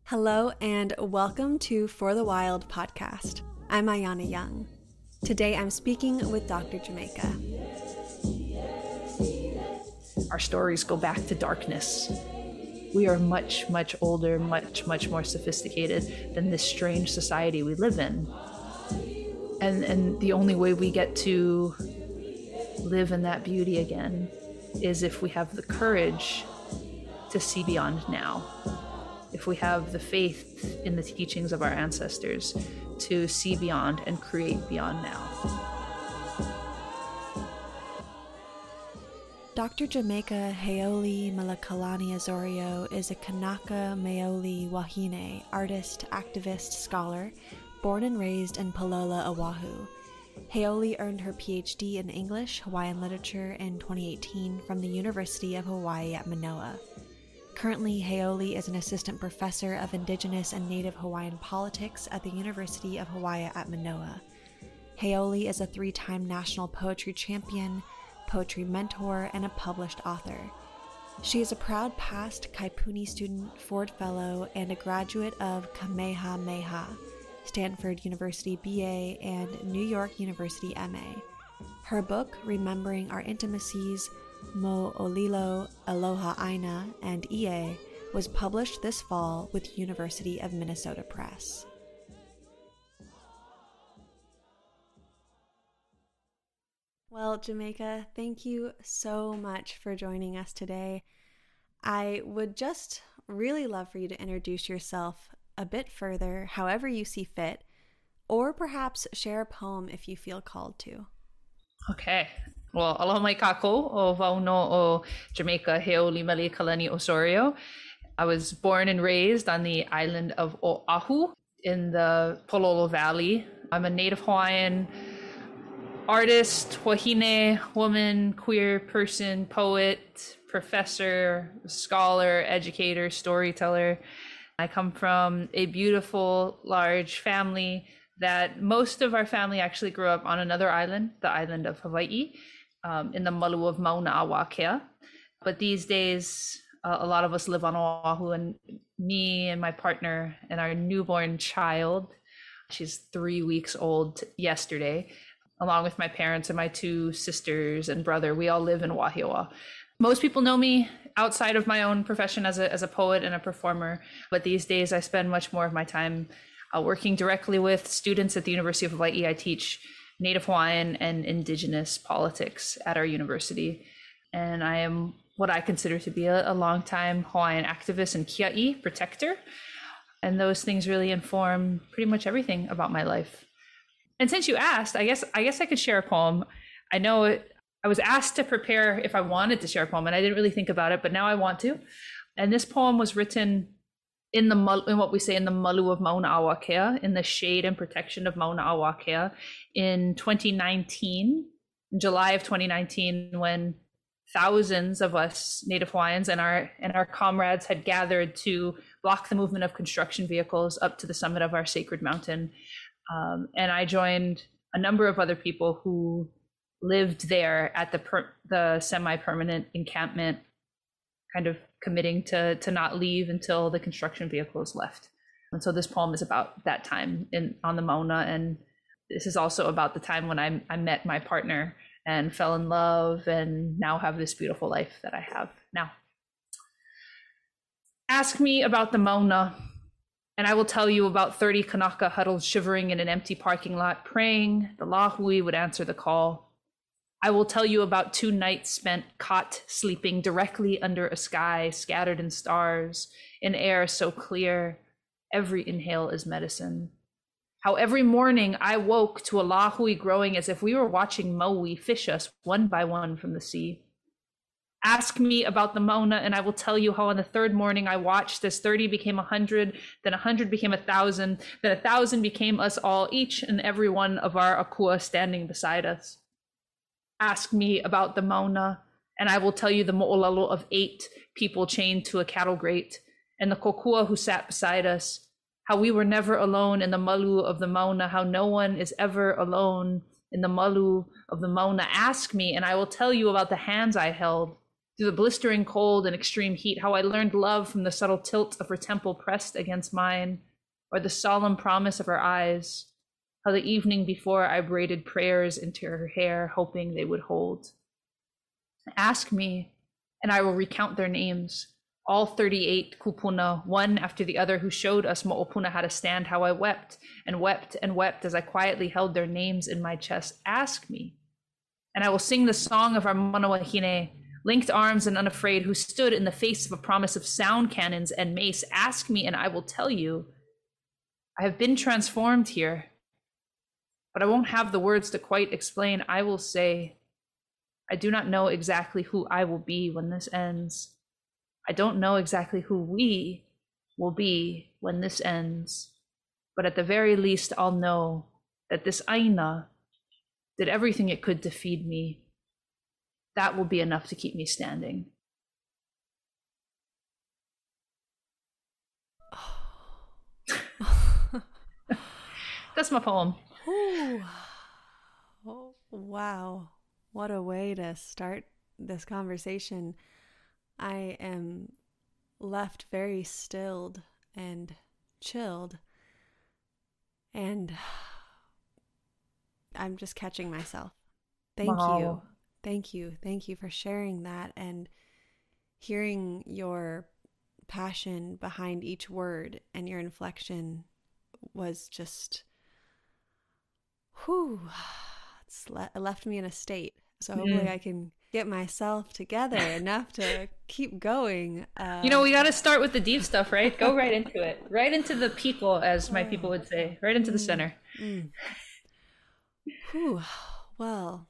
Hello and welcome to For the Wild podcast. I'm ʻāina Young. Today I'm speaking with Dr. Jamaica. Our stories go back to darkness. We are much, much older, much, much more sophisticated than this strange society we live in. And the only way we get to live in that beauty again is if we have the courage to see beyond now. If we have the faith in the teachings of our ancestors to see beyond and create beyond now. Dr. Jamaica Heolimeleikalani Osorio is a Kanaka Maoli Wahine artist, activist, scholar, born and raised in Palola, Oahu. Heoli earned her PhD in English, Hawaiian literature in 2018 from the University of Hawaii at Manoa. Currently, Heoli is an assistant professor of Indigenous and Native Hawaiian politics at the University of Hawaii at Manoa. Heoli is a 3-time national poetry champion, poetry mentor, and a published author. She is a proud past Kaipuni student, Ford Fellow, and a graduate of Kamehameha, Stanford University BA, and New York University MA. Her book, Remembering Our Intimacies, Mo Olilo, Aloha, ʻāina, and ʻie, was published this fall with University of Minnesota Press. Well, Jamaica, thank you so much for joining us today. I would just really love for you to introduce yourself a bit further, however you see fit, or perhaps share a poem if you feel called to. Okay. Well, aloha mai kākou o wauno o Jamaica Heolimeleikalani Osorio. I was born and raised on the island of Oahu in the Pololo Valley. I'm a Native Hawaiian artist, wahine, woman, queer person, poet, professor, scholar, educator, storyteller. I come from a beautiful, large family that most of our family actually grew up on another island, the island of Hawai'i, in the malu of Mauna Awakea. But these days, a lot of us live on Oahu, and me and my partner and our newborn child, she's 3 weeks old yesterday, along with my parents and my 2 sisters and brother, we all live in Wahioa. Most people know me outside of my own profession as a poet and a performer, but these days I spend much more of my time working directly with students at the University of Hawaii. I teach Native Hawaiian and Indigenous politics at our university. And I am what I consider to be a longtime Hawaiian activist and kia'i protector. And those things really inform pretty much everything about my life. And since you asked, I guess I could share a poem. I know I was asked to prepare if I wanted to share a poem, and I didn't really think about it, but now I want to. And this poem was written in what we say in the malu of Mauna Awakea, in the shade and protection of Mauna Awakea, in 2019, in July of 2019, when thousands of us Native Hawaiians and our comrades had gathered to block the movement of construction vehicles up to the summit of our sacred mountain. And I joined a number of other people who lived there at the semi-permanent encampment, kind of committing to not leave until the construction vehicles left. And so this poem is about that time on the Mauna, and this is also about the time when I met my partner and fell in love and now have this beautiful life that I have now. Ask me about the Mauna, and I will tell you about 30 Kanaka huddled shivering in an empty parking lot, praying the lahui would answer the call. I will tell you about 2 nights spent caught sleeping directly under a sky scattered in stars, in air so clear, every inhale is medicine. How every morning I woke to a lahui growing as if we were watching maui fish us one by one from the sea. Ask me about the Mauna, and I will tell you how on the 3rd morning I watched as 30 became 100, then 100 became 1,000, then 1,000 became us all, each and every one of our akua standing beside us. Ask me about the Mauna, and I will tell you the mo'olelo of 8 people chained to a cattle grate, and the kokua who sat beside us, how we were never alone in the malu of the Mauna, how no one is ever alone in the malu of the Mauna. Ask me, and I will tell you about the hands I held, through the blistering cold and extreme heat, how I learned love from the subtle tilt of her temple pressed against mine, or the solemn promise of her eyes, how the evening before I braided prayers into her hair, hoping they would hold. Ask me, and I will recount their names, all 38 kupuna, one after the other, who showed us mo'opuna how to stand, how I wept and wept and wept as I quietly held their names in my chest. Ask me, and I will sing the song of our manawahine, linked arms and unafraid, who stood in the face of a promise of sound cannons and mace. Ask me, and I will tell you. I have been transformed here, but I won't have the words to quite explain. I will say, I do not know exactly who I will be when this ends. I don't know exactly who we will be when this ends, but at the very least, I'll know that this ʻāina did everything it could to feed me. That will be enough to keep me standing. That's my poem. Ooh. Oh, wow. What a way to start this conversation. I am left very stilled and chilled, and I'm just catching myself. Thank you. Thank you. Thank you for sharing that, and hearing your passion behind each word and your inflection was just, it left me in a state. So hopefully I can get myself together enough to keep going. We got to start with the deep stuff, right? Go right into it. Right into the people, as my people would say. Right into the center. Well,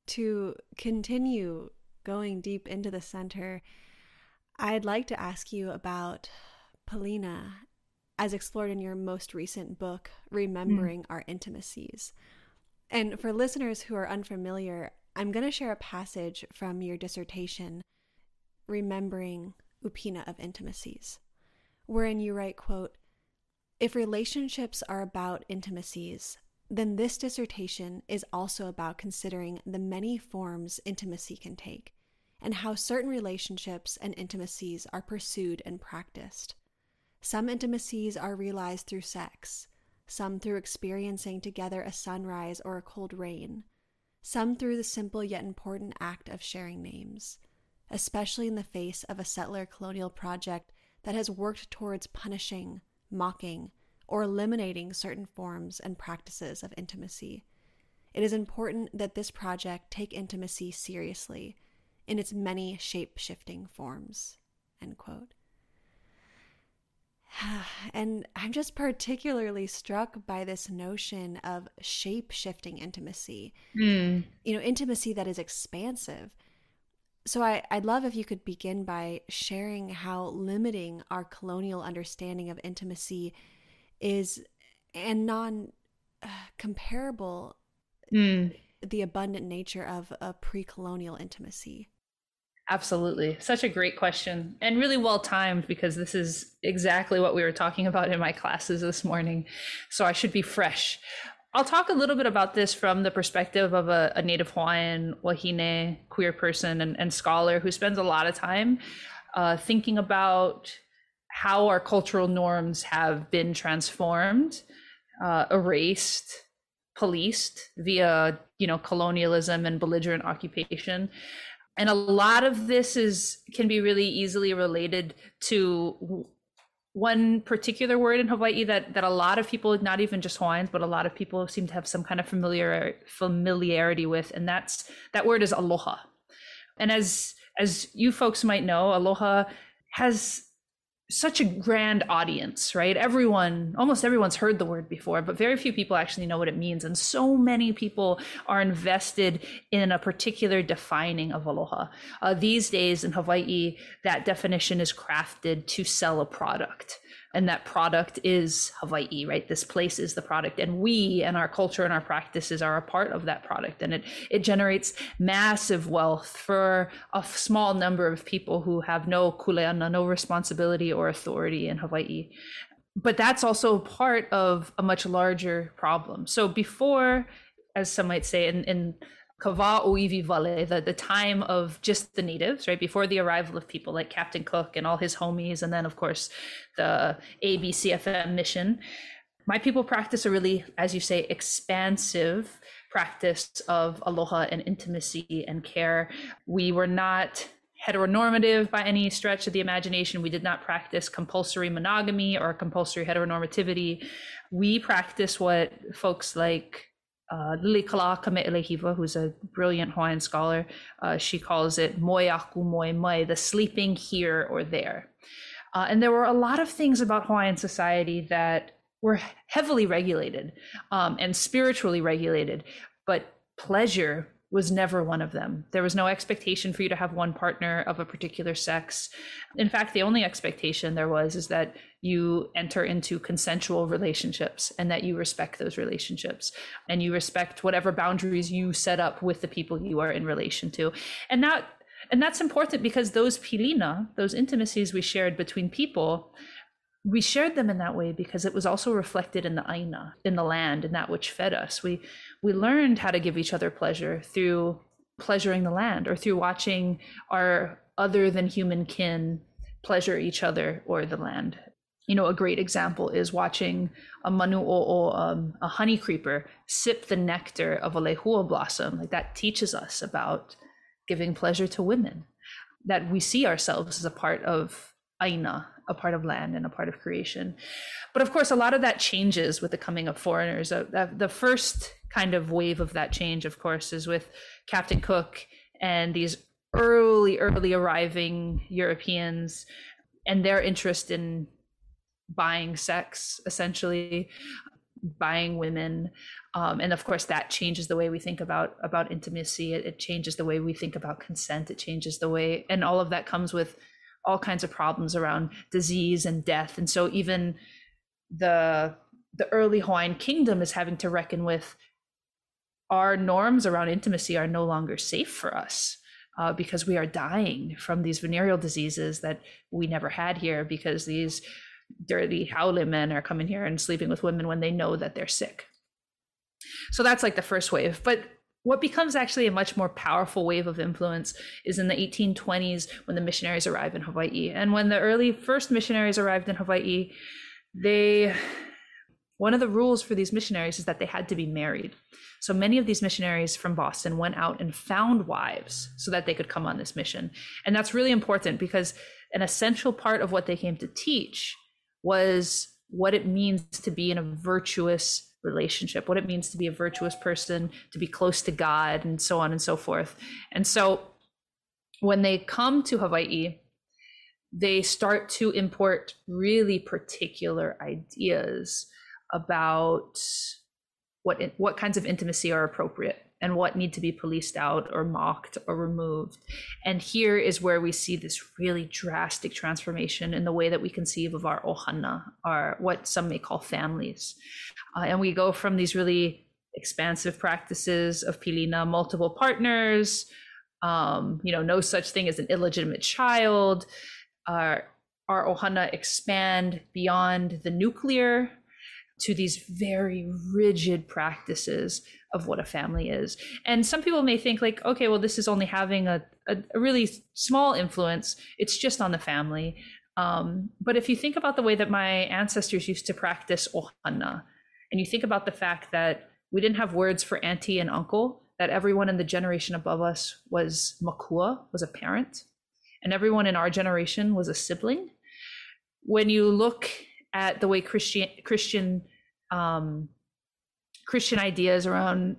to continue going deep into the center, I'd like to ask you about Pilina, as explored in your most recent book, Remembering Our Intimacies. And for listeners who are unfamiliar, I'm going to share a passage from your dissertation, Remembering Upina of Intimacies, wherein you write, quote, "If relationships are about intimacies, then this dissertation is also about considering the many forms intimacy can take, and how certain relationships and intimacies are pursued and practiced. Some intimacies are realized through sex, some through experiencing together a sunrise or a cold rain, some through the simple yet important act of sharing names, especially in the face of a settler colonial project that has worked towards punishing, mocking, or eliminating certain forms and practices of intimacy. It is important that this project take intimacy seriously in its many shape-shifting forms." End quote. And I'm just particularly struck by this notion of shape-shifting intimacy, intimacy that is expansive. So I'd love if you could begin by sharing how limiting our colonial understanding of intimacy is, and non-comparable the abundant nature of a pre-colonial intimacy. Absolutely. Such a great question, and really well timed, because this is exactly what we were talking about in my classes this morning. So I should be fresh. I'll talk a little bit about this from the perspective of a Native Hawaiian, wahine, queer person and scholar who spends a lot of time thinking about how our cultural norms have been transformed, erased, policed via, colonialism and belligerent occupation. And a lot of this can be really easily related to one particular word in Hawaii that a lot of people, not even just Hawaiians, but a lot of people seem to have some kind of familiarity with, and that word is aloha. And as you folks might know, aloha has such a grand audience, right? Almost everyone's heard the word before, but very few people actually know what it means. And so many people are invested in a particular defining of aloha. These days in Hawaii, that definition is crafted to sell a product. And that product is Hawaii, right? This place is the product. And we and our culture and our practices are a part of that product. And it generates massive wealth for a small number of people who have no kuleana, no responsibility or authority in Hawaii. But that's also part of a much larger problem. So before, as some might say, in Kava Oivi Vale, the time of just the natives, right? Before the arrival of people like Captain Cook and all his homies, and then of course the ABCFM mission. My people practice a really, as you say, expansive practice of aloha and intimacy and care. We were not heteronormative by any stretch of the imagination. We did not practice compulsory monogamy or compulsory heteronormativity. We practice what folks like Lilikalaka Me'elehiva, who's a brilliant Hawaiian scholar, she calls it moi aku moi mai, the sleeping here or there. And there were a lot of things about Hawaiian society that were heavily regulated and spiritually regulated, but pleasure was never one of them. There was no expectation for you to have one partner of a particular sex. In fact, the only expectation there was is that you enter into consensual relationships and that you respect those relationships and you respect whatever boundaries you set up with the people you are in relation to. And that's important because those pilina, those intimacies we shared between people, we shared them in that way because it was also reflected in the ʻāina, in the land, in that which fed us. We learned how to give each other pleasure through pleasuring the land or through watching our other than human kin pleasure each other or the land. You know, a great example is watching a manu'o'o, a honey creeper, sip the nectar of a lehua blossom. Like that teaches us about giving pleasure to women, that we see ourselves as a part of ʻāina, a part of land and a part of creation. But of course, a lot of that changes with the coming of foreigners. The first kind of wave of that change, of course, is with Captain Cook and these early arriving Europeans and their interest in buying sex, essentially buying women. And of course, that changes the way we think about intimacy. It changes the way we think about consent. It changes the way, and all of that comes with all kinds of problems around disease and death. And so even the early Hawaiian kingdom is having to reckon with our norms around intimacy are no longer safe for us because we are dying from these venereal diseases that we never had here because these dirty haole men are coming here and sleeping with women when they know that they're sick. So that's like the first wave. But what becomes actually a much more powerful wave of influence is in the 1820s when the missionaries arrive in Hawaii. And when the first missionaries arrived in Hawaii, one of the rules for these missionaries is that they had to be married. So many of these missionaries from Boston went out and found wives so that they could come on this mission. And that's really important because an essential part of what they came to teach was what it means to be in a virtuous relationship, what it means to be a virtuous person, to be close to God, and so on and so forth. And so when they come to Hawaii, they start to import really particular ideas about what kinds of intimacy are appropriate and what need to be policed out or mocked or removed. And here is where we see this really drastic transformation in the way that we conceive of our ohana, or what some may call families. And we go from these really expansive practices of Pilina, multiple partners, no such thing as an illegitimate child. Our ohana expand beyond the nuclear to these very rigid practices of what a family is. And some people may think like, okay, well, this is only having a really small influence. It's just on the family. But if you think about the way that my ancestors used to practice ohana, and you think about the fact that we didn't have words for auntie and uncle, that everyone in the generation above us was makua, was a parent, and everyone in our generation was a sibling. When you look at the way Christian ideas around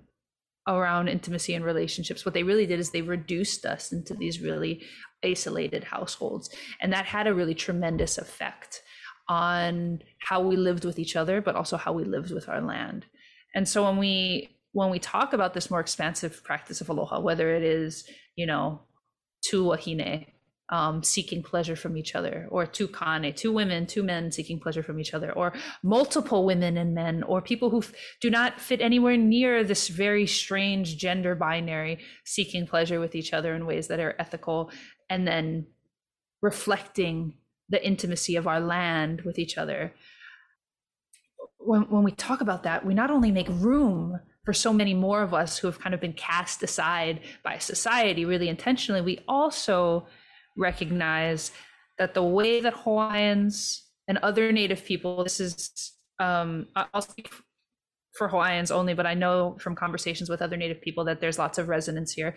intimacy and relationships, what they really did is they reduced us into these really isolated households, and that had a really tremendous effect on how we lived with each other, but also how we lived with our land. And so when we talk about this more expansive practice of aloha, whether it is, tu wahine, seeking pleasure from each other, or tu kane, two women, two men seeking pleasure from each other, or multiple women and men, or people who do not fit anywhere near this very strange gender binary, seeking pleasure with each other in ways that are ethical, and then reflecting the intimacy of our land with each other. When we talk about that, we not only make room for so many more of us who have kind of been cast aside by society really intentionally, we also recognize that the way that Hawaiians and other Native people, this is, I'll speak for Hawaiians only, but I know from conversations with other Native people that there's lots of resonance here,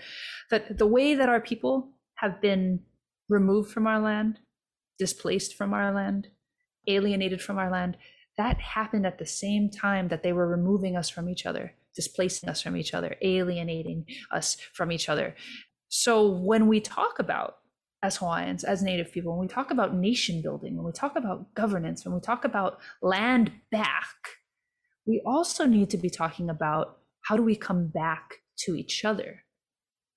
that the way that our people have been removed from our land, displaced from our land, alienated from our land, that happened at the same time that they were removing us from each other, displacing us from each other, alienating us from each other. So when we talk about, as Hawaiians, as Native people, when we talk about nation building, when we talk about governance, when we talk about land back, we also need to be talking about how do we come back to each other?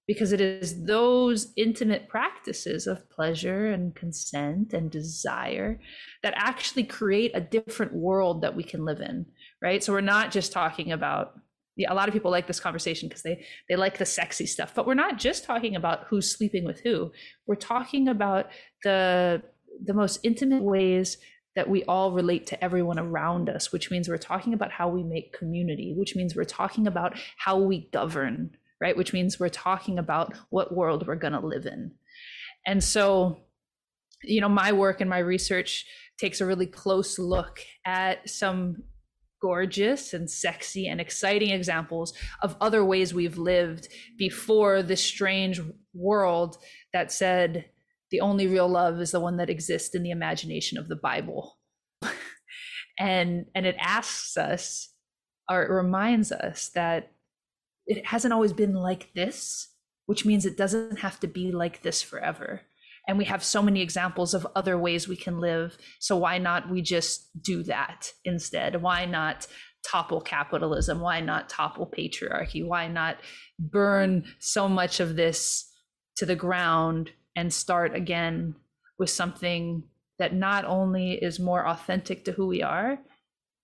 Because it is those intimate practices of pleasure and consent and desire that actually create a different world that we can live in, right? So we're not just talking about, a lot of people like this conversation because they like the sexy stuff, but we're not just talking about who's sleeping with who. We're talking about the most intimate ways that we all relate to everyone around us, which means we're talking about how we make community, which means we're talking about how we govern, right? Which means we're talking about what world we're going to live in. And so, my work and my research takes a really close look at some gorgeous and sexy and exciting examples of other ways we've lived before this strange world that said the only real love is the one that exists in the imagination of the Bible. and it asks us, or it reminds us, that it hasn't always been like this, which means it doesn't have to be like this forever. And we have so many examples of other ways we can live. So why not we just do that instead? Why not topple capitalism? Why not topple patriarchy? Why not burn so much of this to the ground and start again with something that not only is more authentic to who we are,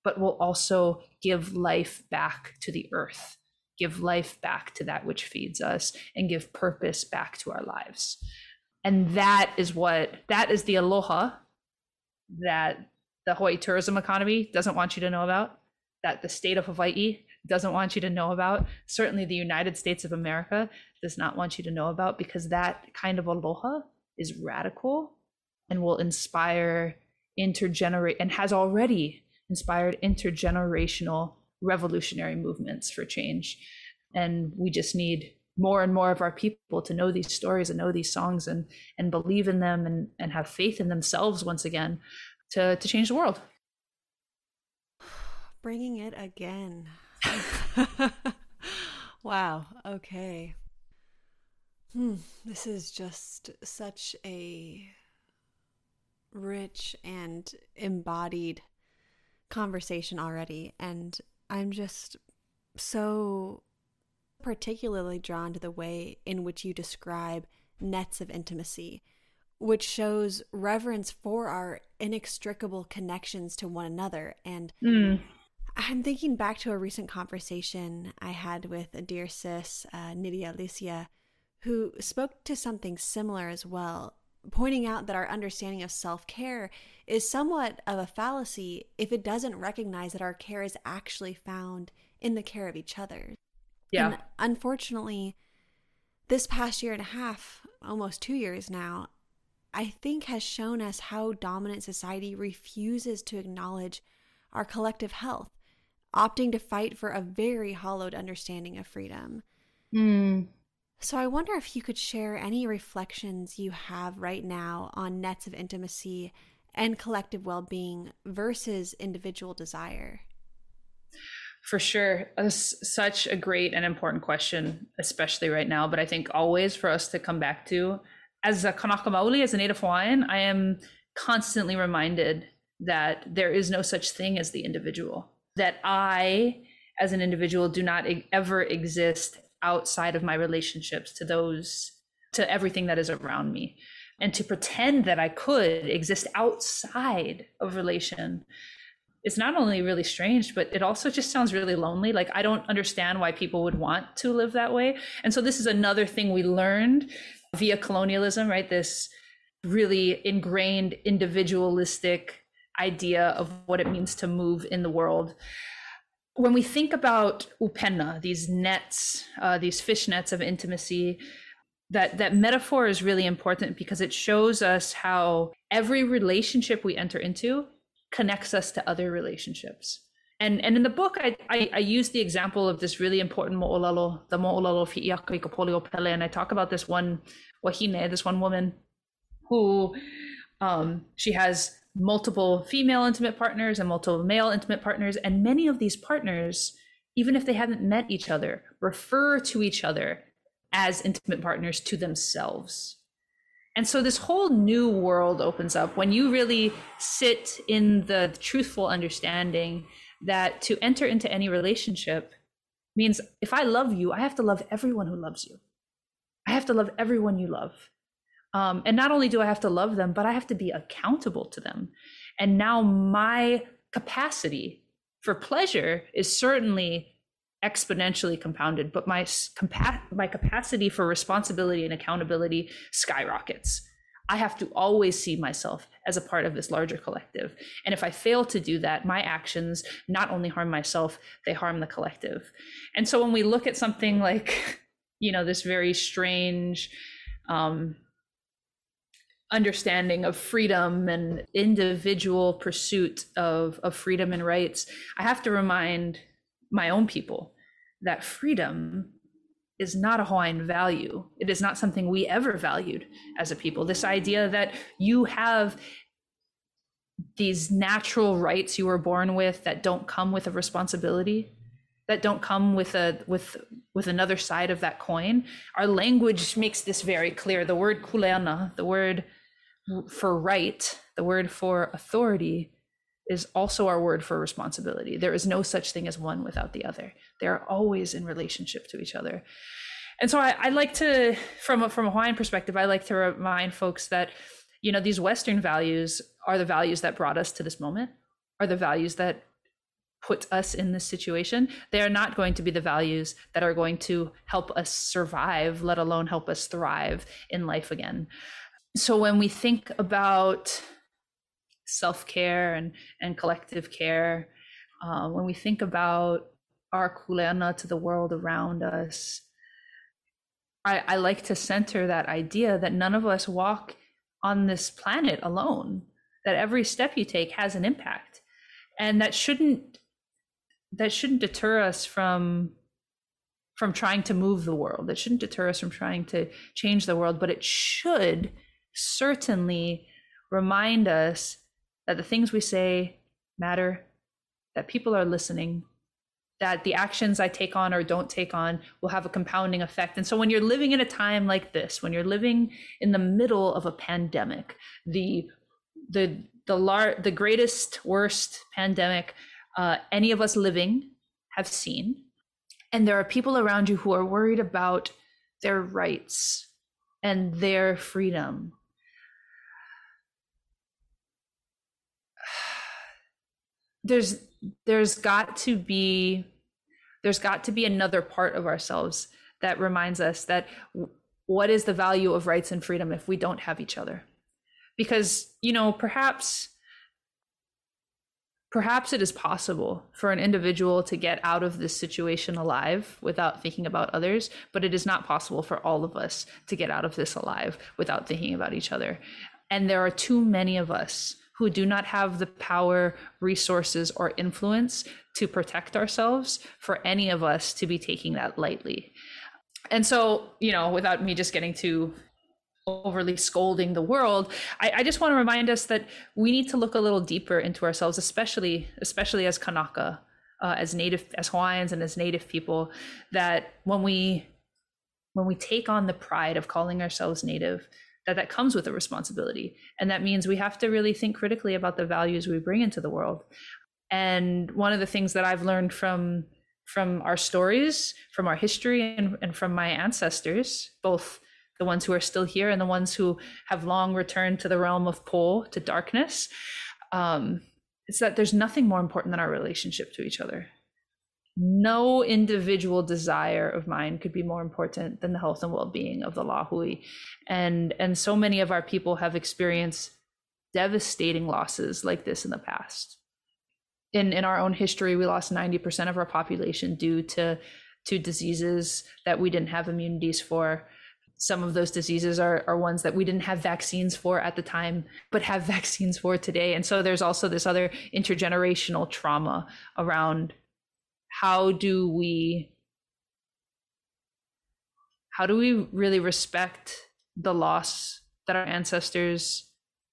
but will also give life back to the earth, give life back to that which feeds us, and give purpose back to our lives. And that is the aloha that the Hawaii tourism economy doesn't want you to know about, that the state of Hawaii doesn't want you to know about, certainly the United States of America does not want you to know about, because that kind of aloha is radical and will inspire and has already inspired intergenerational revolutionary movements for change. And we just need more and more of our people to know these stories and know these songs and believe in them and have faith in themselves once again to change the world. Bringing it again. Wow. Okay. This is just such a rich and embodied conversation already. And I'm just so particularly drawn to the way in which you describe nets of intimacy, which shows reverence for our inextricable connections to one another. And I'm thinking back to a recent conversation I had with a dear sis, Nydia Alicia, who spoke to something similar as well, pointing out that our understanding of self-care is somewhat of a fallacy if it doesn't recognize that our care is actually found in the care of each other. Yeah. And unfortunately, this past year and a half, almost 2 years now, I think has shown us how dominant society refuses to acknowledge our collective health, opting to fight for a very hollowed understanding of freedom. So I wonder if you could share any reflections you have right now on nets of intimacy and collective well-being versus individual desire. For sure. That's such a great and important question, especially right now, but I think always for us to come back to. As a Kanaka Maoli, as a Native Hawaiian, I am constantly reminded that there is no such thing as the individual, that I, as an individual, do not ever exist outside of my relationships to everything that is around me. And to pretend that I could exist outside of relation, it's not only really strange, but it also just sounds really lonely. Like, I don't understand why people would want to live that way. And so this is another thing we learned via colonialism, right? This really ingrained individualistic idea of what it means to move in the world. when we think about upena, these nets, these fish nets of intimacy, that metaphor is really important because it shows us how every relationship we enter into connects us to other relationships. And in the book, I use the example of this really important mo'olelo, the mo'olelo fi'iaka i ka polio pele, and I talk about this one wahine, this one woman who she has multiple female intimate partners and multiple male intimate partners, and many of these partners, even if they haven't met each other, refer to each other as intimate partners to themselves. And so this whole new world opens up when you really sit in the truthful understanding that to enter into any relationship means if I love you, I have to love everyone who loves you. I have to love everyone you love. And not only do I have to love them, but I have to be accountable to them. And now my capacity for pleasure is certainly exponentially compounded, but my capacity for responsibility and accountability skyrockets. I have to always see myself as a part of this larger collective. And if I fail to do that, my actions not only harm myself, they harm the collective. And so when we look at something like, this very strange understanding of freedom and individual pursuit of freedom and rights, I have to remind my own people that freedom is not a Hawaiian value. It is not something we ever valued as a people. This idea that you have these natural rights you were born with that don't come with a responsibility, that don't come with another side of that coin. Our language makes this very clear. The word kuleana, the word for right, the word for authority, is also our word for responsibility. There is no such thing as one without the other. They are always in relationship to each other. And so I like to, from a Hawaiian perspective, I like to remind folks that, these Western values are the values that brought us to this moment, are the values that put us in this situation. They are not going to be the values that are going to help us survive, let alone help us thrive in life again. So when we think about self-care and collective care, when we think about our kuleana to the world around us, I like to center that idea that none of us walk on this planet alone, that every step you take has an impact. And that shouldn't deter us from trying to move the world. That shouldn't deter us from trying to change the world, but it should certainly remind us that the things we say matter, that people are listening, that the actions I take on or don't take on will have a compounding effect. And so when you're living in a time like this, when you're living in the middle of a pandemic, the greatest, worst pandemic any of us living have seen, and there are people around you who are worried about their rights and their freedom, there's got to be another part of ourselves that reminds us that what is the value of rights and freedom if we don't have each other? Because, perhaps it is possible for an individual to get out of this situation alive without thinking about others, but it is not possible for all of us to get out of this alive without thinking about each other. And there are too many of us who do not have the power, resources, or influence to protect ourselves for any of us to be taking that lightly. And so, without me just getting too overly scolding the world, I just want to remind us that we need to look a little deeper into ourselves, especially as Kanaka, as Hawaiians and as Native people, that when we take on the pride of calling ourselves Native, that comes with a responsibility. And that means we have to really think critically about the values we bring into the world. And one of the things that I've learned from our stories, from our history, and from my ancestors, both the ones who are still here and the ones who have long returned to the realm of Po, to darkness, is that there's nothing more important than our relationship to each other. No individual desire of mine could be more important than the health and well-being of the Lahui. And so many of our people have experienced devastating losses like this in the past. in our own history, we lost 90% of our population due to diseases that we didn't have immunities for. Some of those diseases are ones that we didn't have vaccines for at the time, but have vaccines for today. And so there's also this other intergenerational trauma around how do we really respect the loss that our ancestors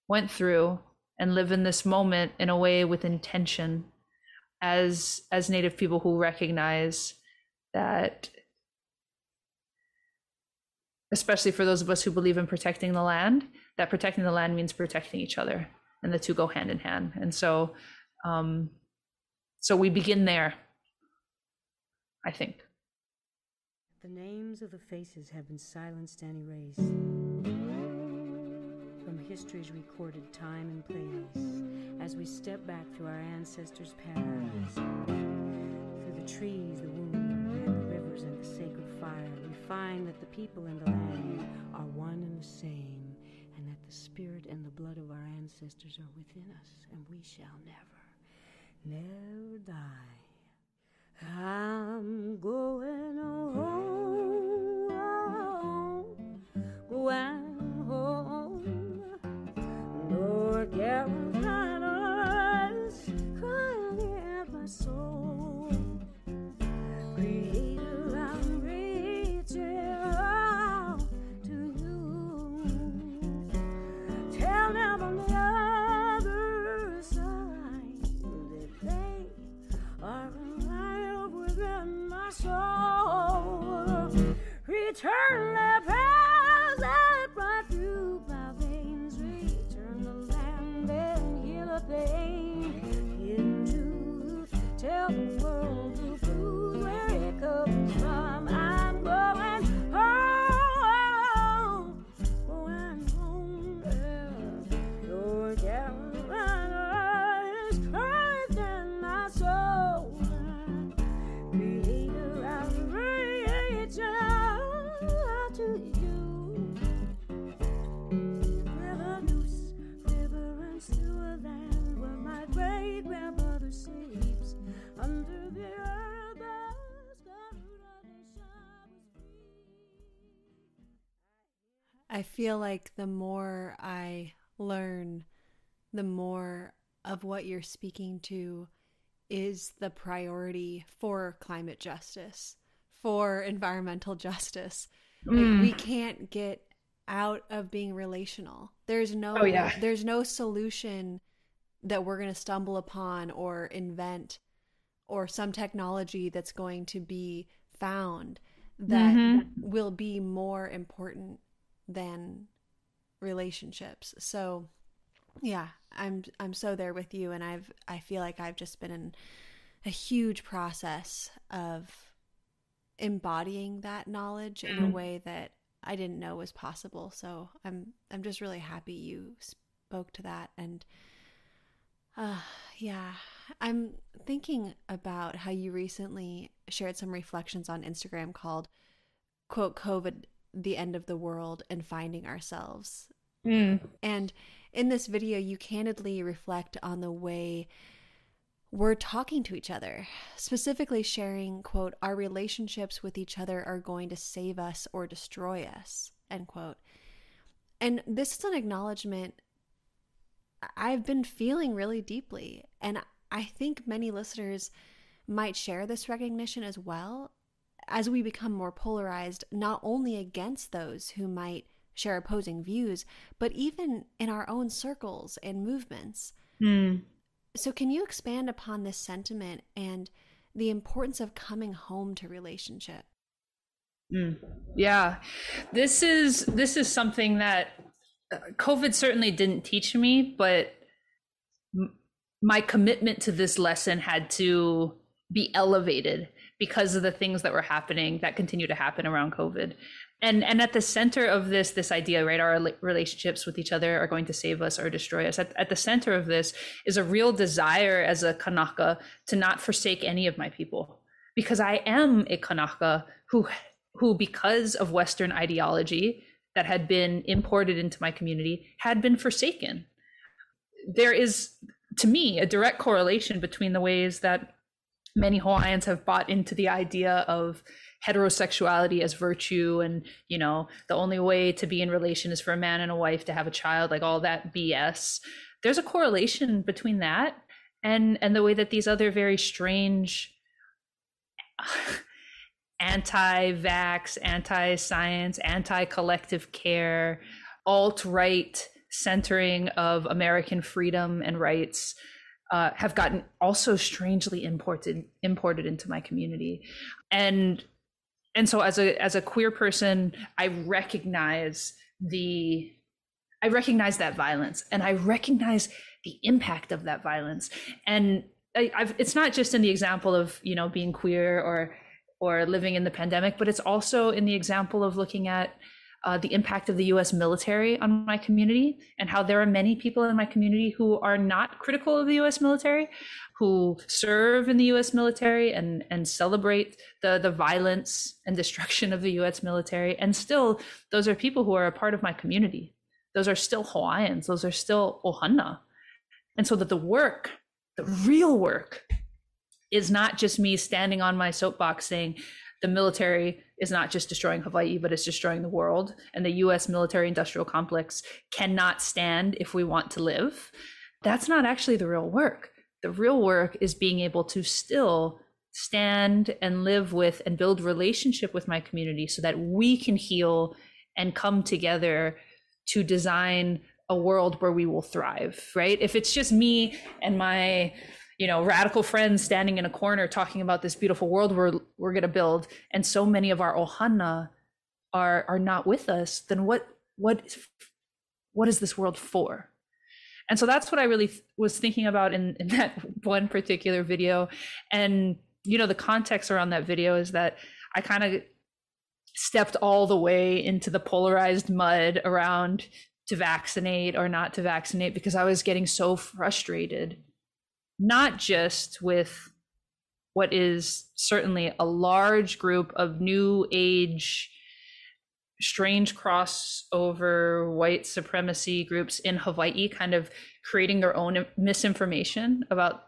went through and live in this moment in a way with intention as Native people who recognize that, especially for those of us who believe in protecting the land, that protecting the land means protecting each other, and the two go hand in hand. And so we begin there, I think. The names of the faces have been silenced and erased from history's recorded time and place as we step back through our ancestors' paths, through the trees, the womb, and the rivers and the sacred fire. We find that the people in the land are one and the same, and that the spirit and the blood of our ancestors are within us, and we shall never die. I'm going home, going home. North Carolina's crying in my soul. Creator, I'm reaching out to you. Tell them on the other side that they are alive within my soul. Return the past that brought through my veins. Return the land and heal the pain. Hidden truth, tell the world the truth where it comes from. I'm going home, going home. Your Carolina is crying in my soul. Creator, I'm reaching out to you. River loose, river runs through a land where my great grandmother sleeps. Under the earth, the nation was free. I feel like the more I learn, the more of what you're speaking to is the priority for climate justice, for environmental justice. Like, we can't get out of being relational. There's no solution that we're going to stumble upon or invent, or some technology that's going to be found that will be more important than relationships. So yeah, I'm so there with you, and I feel like I've just been in a huge process of embodying that knowledge in a way that I didn't know was possible. So I'm just really happy you spoke to that. And yeah, I'm thinking about how you recently shared some reflections on Instagram called, quote, COVID, the end of the world and finding ourselves. And in this video, you candidly reflect on the way we're talking to each other, specifically sharing, quote, our relationships with each other are going to save us or destroy us, end quote. And this is an acknowledgement I've been feeling really deeply. And I think many listeners might share this recognition as well, as we become more polarized, not only against those who might share opposing views, but even in our own circles and movements. So can you expand upon this sentiment and the importance of coming home to relationship? Yeah, this is something that COVID certainly didn't teach me, but my commitment to this lesson had to be elevated because of the things that were happening, that continue to happen around COVID. And at the center of this idea, right, our relationships with each other are going to save us or destroy us. At the center of this is a real desire as a Kanaka to not forsake any of my people, because I am a Kanaka who because of Western ideology that had been imported into my community had been forsaken. There is to me, a direct correlation between the ways that many Hawaiians have bought into the idea of heterosexuality as virtue, and the only way to be in relation is for a man and a wife to have a child, like all that BS. There's a correlation between that and the way that these other very strange anti-vax, anti-science, anti-collective care, alt-right centering of American freedom and rights have gotten also strangely imported into my community. And so as a queer person, I recognize that violence, and I recognize the impact of that violence. And it's not just in the example of being queer or living in the pandemic, but it's also in the example of looking at the impact of the U.S. military on my community, and how there are many people in my community who are not critical of the U.S. military, who serve in the U.S. military and celebrate the violence and destruction of the U.S. military. And still, those are people who are a part of my community. Those are still Hawaiians. Those are still ohana. And so that the real work, is not just me standing on my soapbox saying the military is not just destroying Hawaii, but it's destroying the world. And the US military industrial complex cannot stand if we want to live. That's not actually the real work. The real work is being able to still stand and live with and build relationship with my community so that we can heal and come together to design a world where we will thrive, right? If it's just me and my radical friends standing in a corner talking about this beautiful world we're going to build, and so many of our ohana are not with us, then what is this world for? And so that's what I really was thinking about in that one particular video. And the context around that video is that I kind of stepped all the way into the polarized mud around to vaccinate or not to vaccinate, because I was getting so frustrated, not just with what is certainly a large group of new age, strange crossover white supremacy groups in Hawaii kind of creating their own misinformation about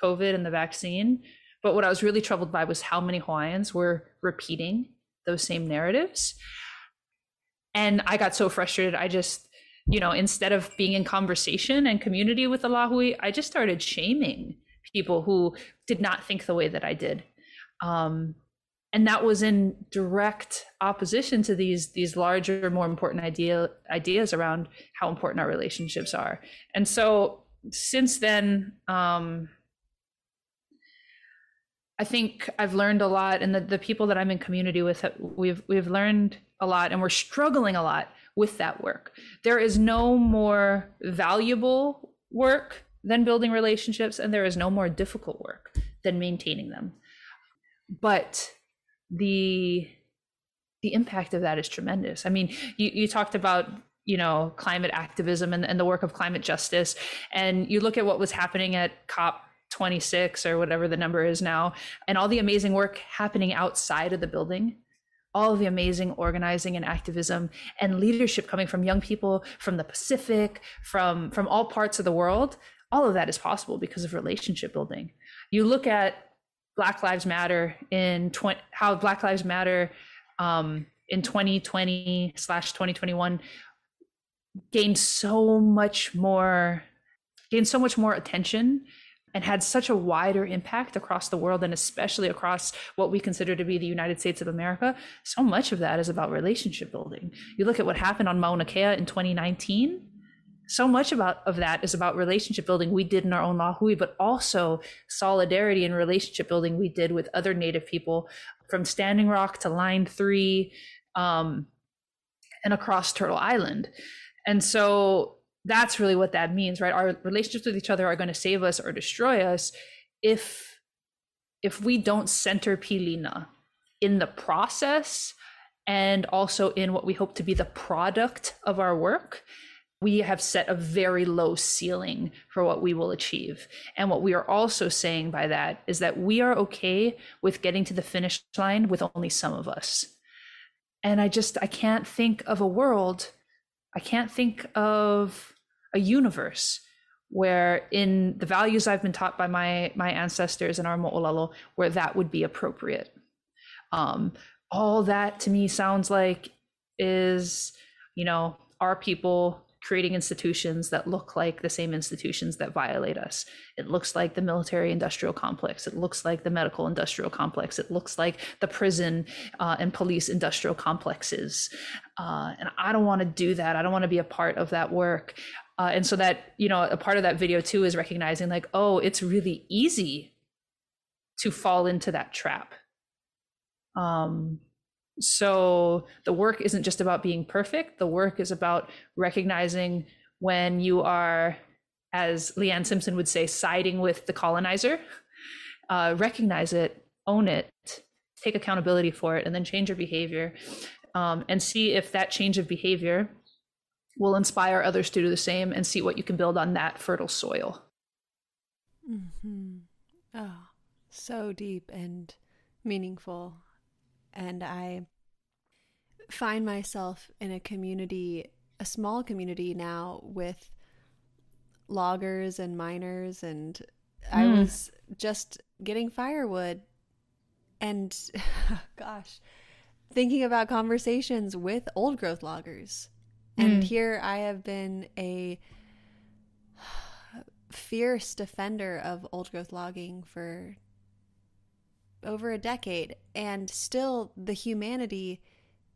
COVID and the vaccine. But what I was really troubled by was how many Hawaiians were repeating those same narratives. And I got so frustrated, I just, instead of being in conversation and community with the Lahui, I just started shaming people who did not think the way that I did. And that was in direct opposition to these larger, more important ideas around how important our relationships are. And so since then, I think I've learned a lot, and the people that I'm in community with, we've learned a lot, and we're struggling a lot with that work. There is no more valuable work than building relationships, and there is no more difficult work than maintaining them. But the impact of that is tremendous. I mean, you talked about climate activism and the work of climate justice, and you look at what was happening at COP26 or whatever the number is now, and all the amazing work happening outside of the building, all of the amazing organizing and activism and leadership coming from young people from the Pacific, from all parts of the world. All of that is possible because of relationship building. You look at Black Lives Matter how Black Lives Matter in 2020/2021 gained so much more attention and had such a wider impact across the world, and especially across what we consider to be the United States of America. So much of that is about relationship building. You look at what happened on Mauna Kea in 2019, so much of that is about relationship building we did in our own Lahui, but also solidarity and relationship building we did with other Native people from Standing Rock to Line 3 and across Turtle Island. And so that's really what that means, right? Our relationships with each other are going to save us or destroy us if we don't center Pilina in the process and also in what we hope to be the product of our work. We have set a very low ceiling for what we will achieve. And what we are also saying by that is that we are okay with getting to the finish line with only some of us. And I can't think of a world, I can't think of a universe where in the values I've been taught by my ancestors and our mo'olelo, where that would be appropriate. All that to me sounds like is, our people creating institutions that look like the same institutions that violate us. It looks like the military industrial complex. It looks like the medical industrial complex. It looks like the prison and police industrial complexes. And I don't want to do that. I don't want to be a part of that work. And so that, a part of that video too is recognizing like, oh, it's really easy to fall into that trap. So the work isn't just about being perfect. The work is about recognizing when you are, as Leanne Simpson would say, siding with the colonizer. Recognize it, own it, take accountability for it, and then change your behavior, and see if that change of behavior will inspire others to do the same, and see what you can build on that fertile soil. Mm-hmm. Oh, so deep and meaningful. And I find myself in a small community now with loggers and miners, and I was just getting firewood and, gosh, thinking about conversations with old growth loggers. And here I have been a fierce defender of old growth logging for over a decade, and still the humanity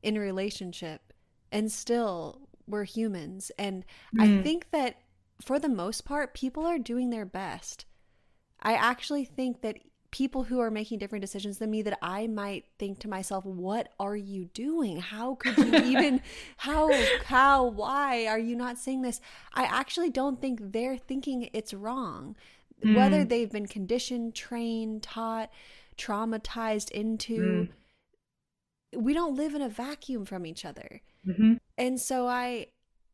in relationship, and still we're humans. And I think that for the most part, people are doing their best. I actually think that people who are making different decisions than me, that I might think to myself, what are you doing? How could you even, why are you not saying this? I actually don't think they're thinking it's wrong. Whether they've been conditioned, trained, taught, traumatized into, we don't live in a vacuum from each other. And so I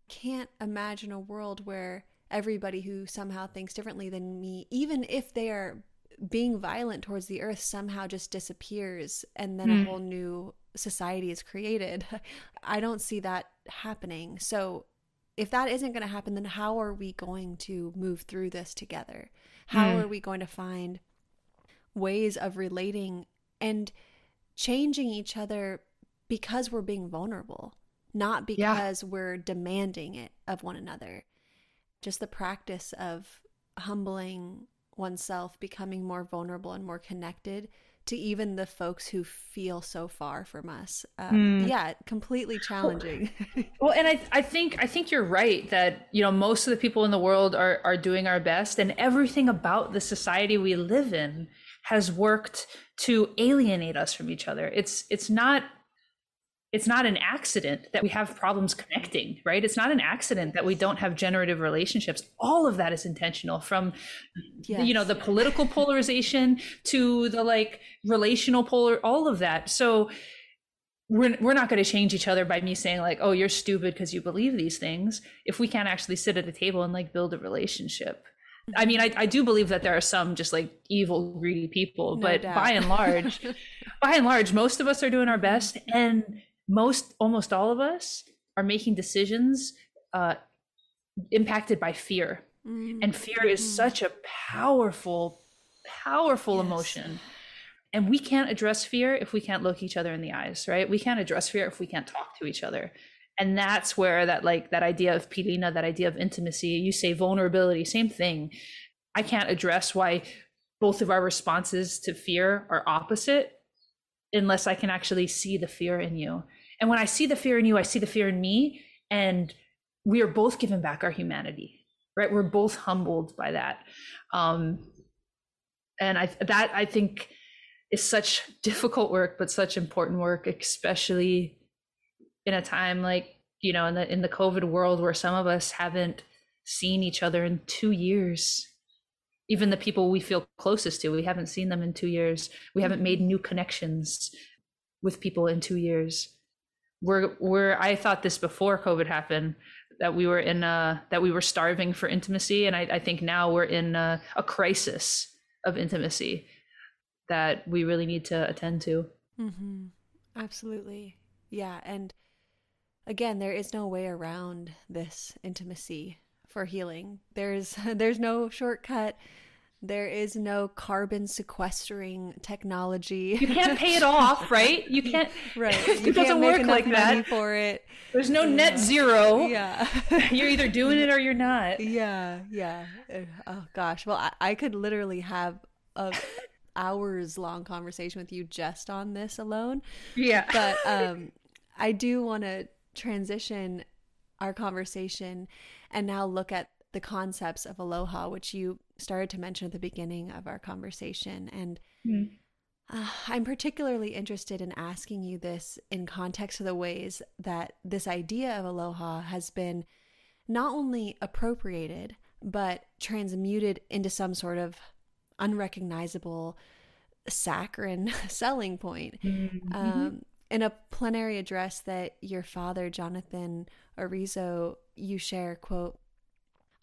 can't imagine a world where everybody who somehow thinks differently than me, even if they are being violent towards the earth, somehow just disappears and then a whole new society is created. I don't see that happening. So if that isn't going to happen, then how are we going to move through this together? How are we going to find ways of relating and changing each other because we're being vulnerable, not because we're demanding it of one another? Just the practice of humbling oneself, becoming more vulnerable and more connected to even the folks who feel so far from us. Completely challenging. Well, and I think you're right that, most of the people in the world are doing our best, and everything about the society we live in has worked to alienate us from each other. It's not an accident that we have problems connecting, right? It's not an accident that we don't have generative relationships. All of that is intentional, from the political polarization to the relational all of that. So we're not going to change each other by me saying oh, you're stupid because you believe these things, if we can't actually sit at a table and build a relationship. I mean, I do believe that there are some just evil, greedy people, but by and large, most of us are doing our best, and almost all of us are making decisions impacted by fear. And fear is such a powerful emotion. And we can't address fear if we can't look each other in the eyes, right? We can't address fear if we can't talk to each other. And that's where that idea of Pilina, that idea of intimacy, you say vulnerability, same thing. I can't address why both of our responses to fear are opposite unless I can actually see the fear in you. And when I see the fear in you, I see the fear in me, and we are both given back our humanity, right? We're both humbled by that. And I think is such difficult work, but such important work, especially in a time in the COVID world where some of us haven't seen each other in 2 years. Even the people we feel closest to, we haven't seen them in 2 years. We haven't made new connections with people in 2 years. I thought this before COVID happened, that we were starving for intimacy. And I think now we're in a crisis of intimacy that we really need to attend to. Mm-hmm. Absolutely. Yeah. And again, there is no way around this intimacy for healing. There's no shortcut. There is no carbon sequestering technology. You can't pay it off, right? You can't. Right. It doesn't work like that. For it. There's no net zero. Yeah. You're either doing it or you're not. Yeah. Oh gosh. Well, I could literally have a hours long conversation with you just on this alone. Yeah. But I do want to transition our conversation and now look at the concepts of aloha, which you started to mention at the beginning of our conversation. And I'm particularly interested in asking you this in context of the ways that this idea of aloha has been not only appropriated, but transmuted into some sort of unrecognizable saccharine selling point. In a plenary address that your father, Jonathan Orizo, you share, quote,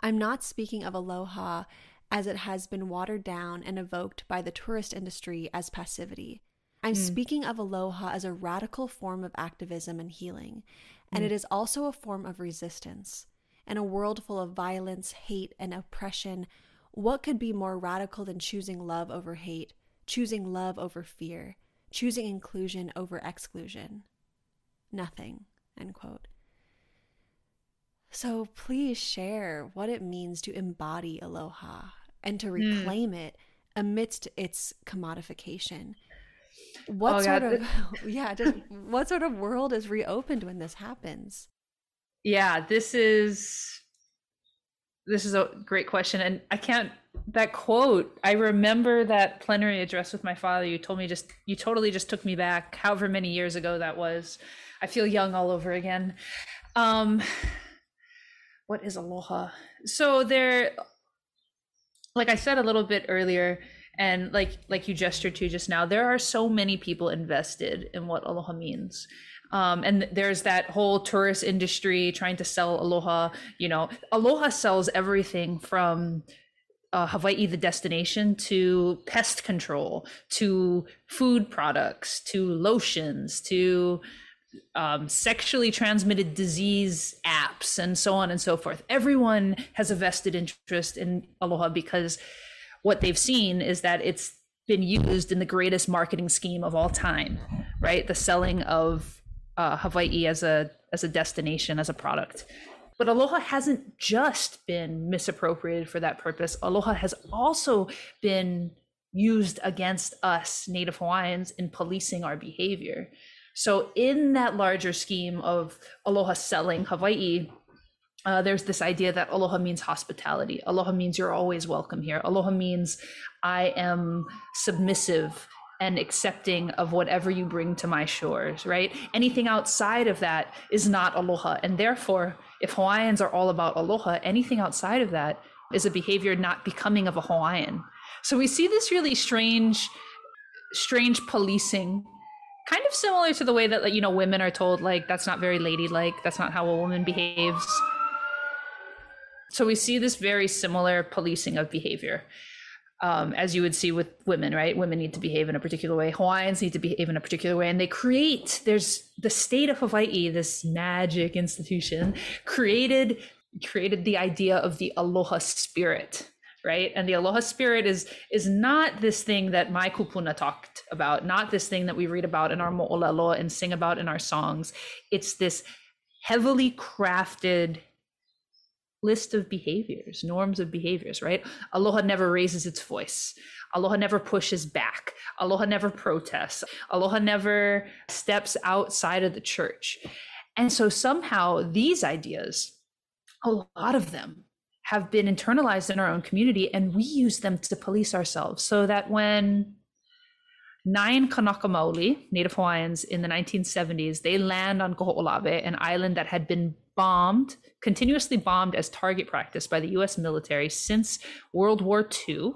"I'm not speaking of aloha as it has been watered down and evoked by the tourist industry as passivity. I'm speaking of aloha as a radical form of activism and healing, and it is also a form of resistance. In a world full of violence, hate, and oppression, what could be more radical than choosing love over hate, choosing love over fear, choosing inclusion over exclusion? Nothing," end quote. So please share what it means to embody aloha and to reclaim it amidst its commodification. What sort of world is reopened when this happens? Yeah, this is a great question. And that quote, I remember that plenary address with my father. You totally just took me back however many years ago that was. I feel young all over again. What is aloha? So there, like I said a little bit earlier, and like you gestured to just now, there are so many people invested in what aloha means. And there's that whole tourist industry trying to sell aloha. Aloha sells everything from Hawaii, the destination, to pest control, to food products, to lotions, to sexually transmitted disease apps, and so on and so forth. Everyone has a vested interest in aloha because what they've seen is that it's been used in the greatest marketing scheme of all time, right? The selling of Hawaii as a destination, as a product. But aloha hasn't just been misappropriated for that purpose. Aloha has also been used against us Native Hawaiians in policing our behavior. So in that larger scheme of aloha selling Hawaii, there's this idea that aloha means hospitality. Aloha means you're always welcome here. Aloha means I am submissive and accepting of whatever you bring to my shores, right? Anything outside of that is not aloha. And therefore, if Hawaiians are all about aloha, anything outside of that is a behavior not becoming of a Hawaiian. So we see this really strange policing, kind of similar to the way that, women are told, that's not very ladylike, that's not how a woman behaves. So we see this very similar policing of behavior, as you would see with women, right? Women need to behave in a particular way. Hawaiians need to behave in a particular way. And there's the state of Hawaii, this magic institution, created the idea of the aloha spirit, right? And the aloha spirit is not this thing that Mai Kupuna talked about, not this thing that we read about in our mo'olelo and sing about in our songs. It's this heavily crafted list of behaviors, norms of behaviors, right? Aloha never raises its voice. Aloha never pushes back. Aloha never protests. Aloha never steps outside of the church. And so somehow these ideas, a lot of them, have been internalized in our own community, and we use them to police ourselves. So that when 9 Kanaka Maoli, Native Hawaiians in the 1970s, they land on Kaho'olawe, an island that had been continuously bombed as target practice by the US military since World War II.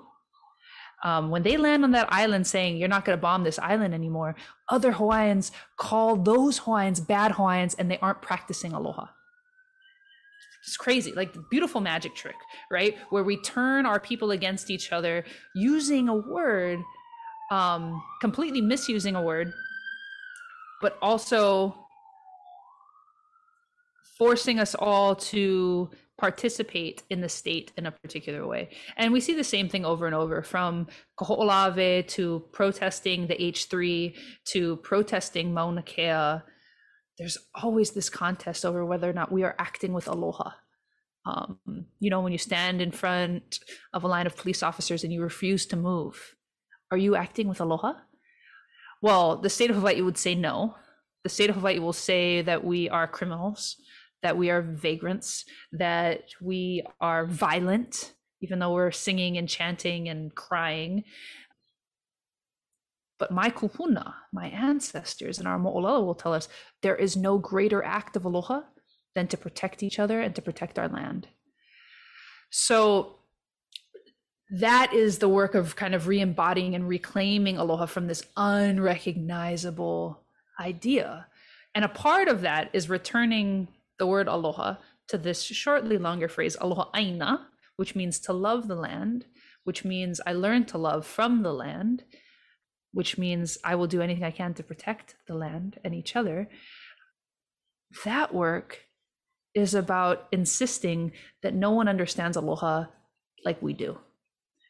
When they land on that island saying, you're not going to bomb this island anymore, other Hawaiians call those Hawaiians bad Hawaiians, and they aren't practicing aloha. It's crazy, like the beautiful magic trick, right? Where we turn our people against each other using a word, completely misusing a word, but also forcing us all to participate in the state in a particular way. And we see the same thing over and over, from Kaho'olawe to protesting the H3 to protesting Mauna Kea. There's always this contest over whether or not we are acting with aloha. You know, when you stand in front of a line of police officers and you refuse to move, are you acting with aloha? Well, the state of Hawaii would say no. The state of Hawaii will say that we are criminals, that we are vagrants, that we are violent, even though we're singing and chanting and crying. But my kuhuna, my ancestors and our mo'olelo will tell us there is no greater act of aloha than to protect each other and to protect our land. So that is the work of kind of re-embodying and reclaiming aloha from this unrecognizable idea. And a part of that is returning the word aloha to this shortly longer phrase, aloha ʻāina, which means to love the land, which means I learn to love from the land, which means I will do anything I can to protect the land and each other. That work is about insisting that no one understands aloha like we do,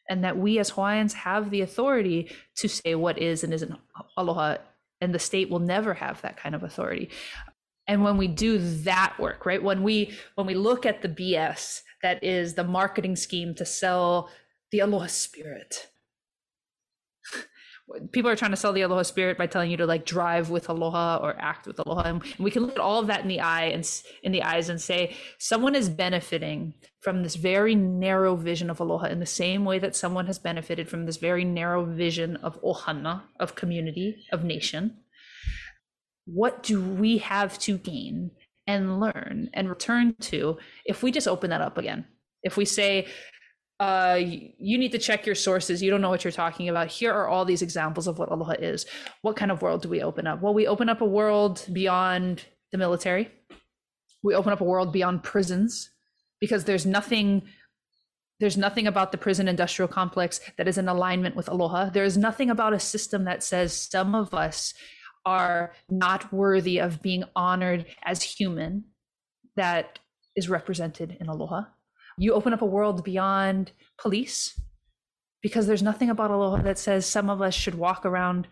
and that we as Hawaiians have the authority to say what is and isn't aloha, and the state will never have that kind of authority. And when we do that work, right, when we look at the BS that is the marketing scheme to sell the aloha spirit, people are trying to sell the aloha spirit by telling you to like drive with aloha or act with aloha, and we can look at all of that in the eyes and say someone is benefiting from this very narrow vision of aloha in the same way that someone has benefited from this very narrow vision of ohana, of community, of nation. What do we have to gain and learn and return to if we just open that up again? If we say, you need to check your sources, you don't know what you're talking about, here are all these examples of what aloha is. What kind of world do we open up? Well, we open up a world beyond the military. We open up a world beyond prisons, because there's nothing about the prison industrial complex that is in alignment with aloha. There is nothing about a system that says some of us are not worthy of being honored as human that is represented in aloha. You open up a world beyond police, because there's nothing about aloha that says some of us should walk around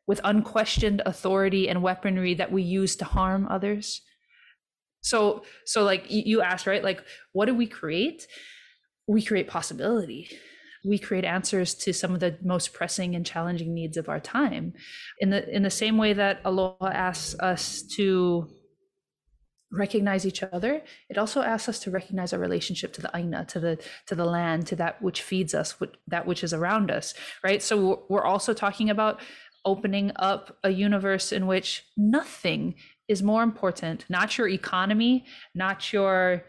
with unquestioned authority and weaponry that we use to harm others. So like you asked, right? Like, what do we create? We create possibility. We create answers to some of the most pressing and challenging needs of our time. In the same way that aloha asks us to recognize each other, it also asks us to recognize our relationship to the ʻāina, to the land, to that which feeds us, that which is around us, right? So we're also talking about opening up a universe in which nothing is more important, not your economy, not your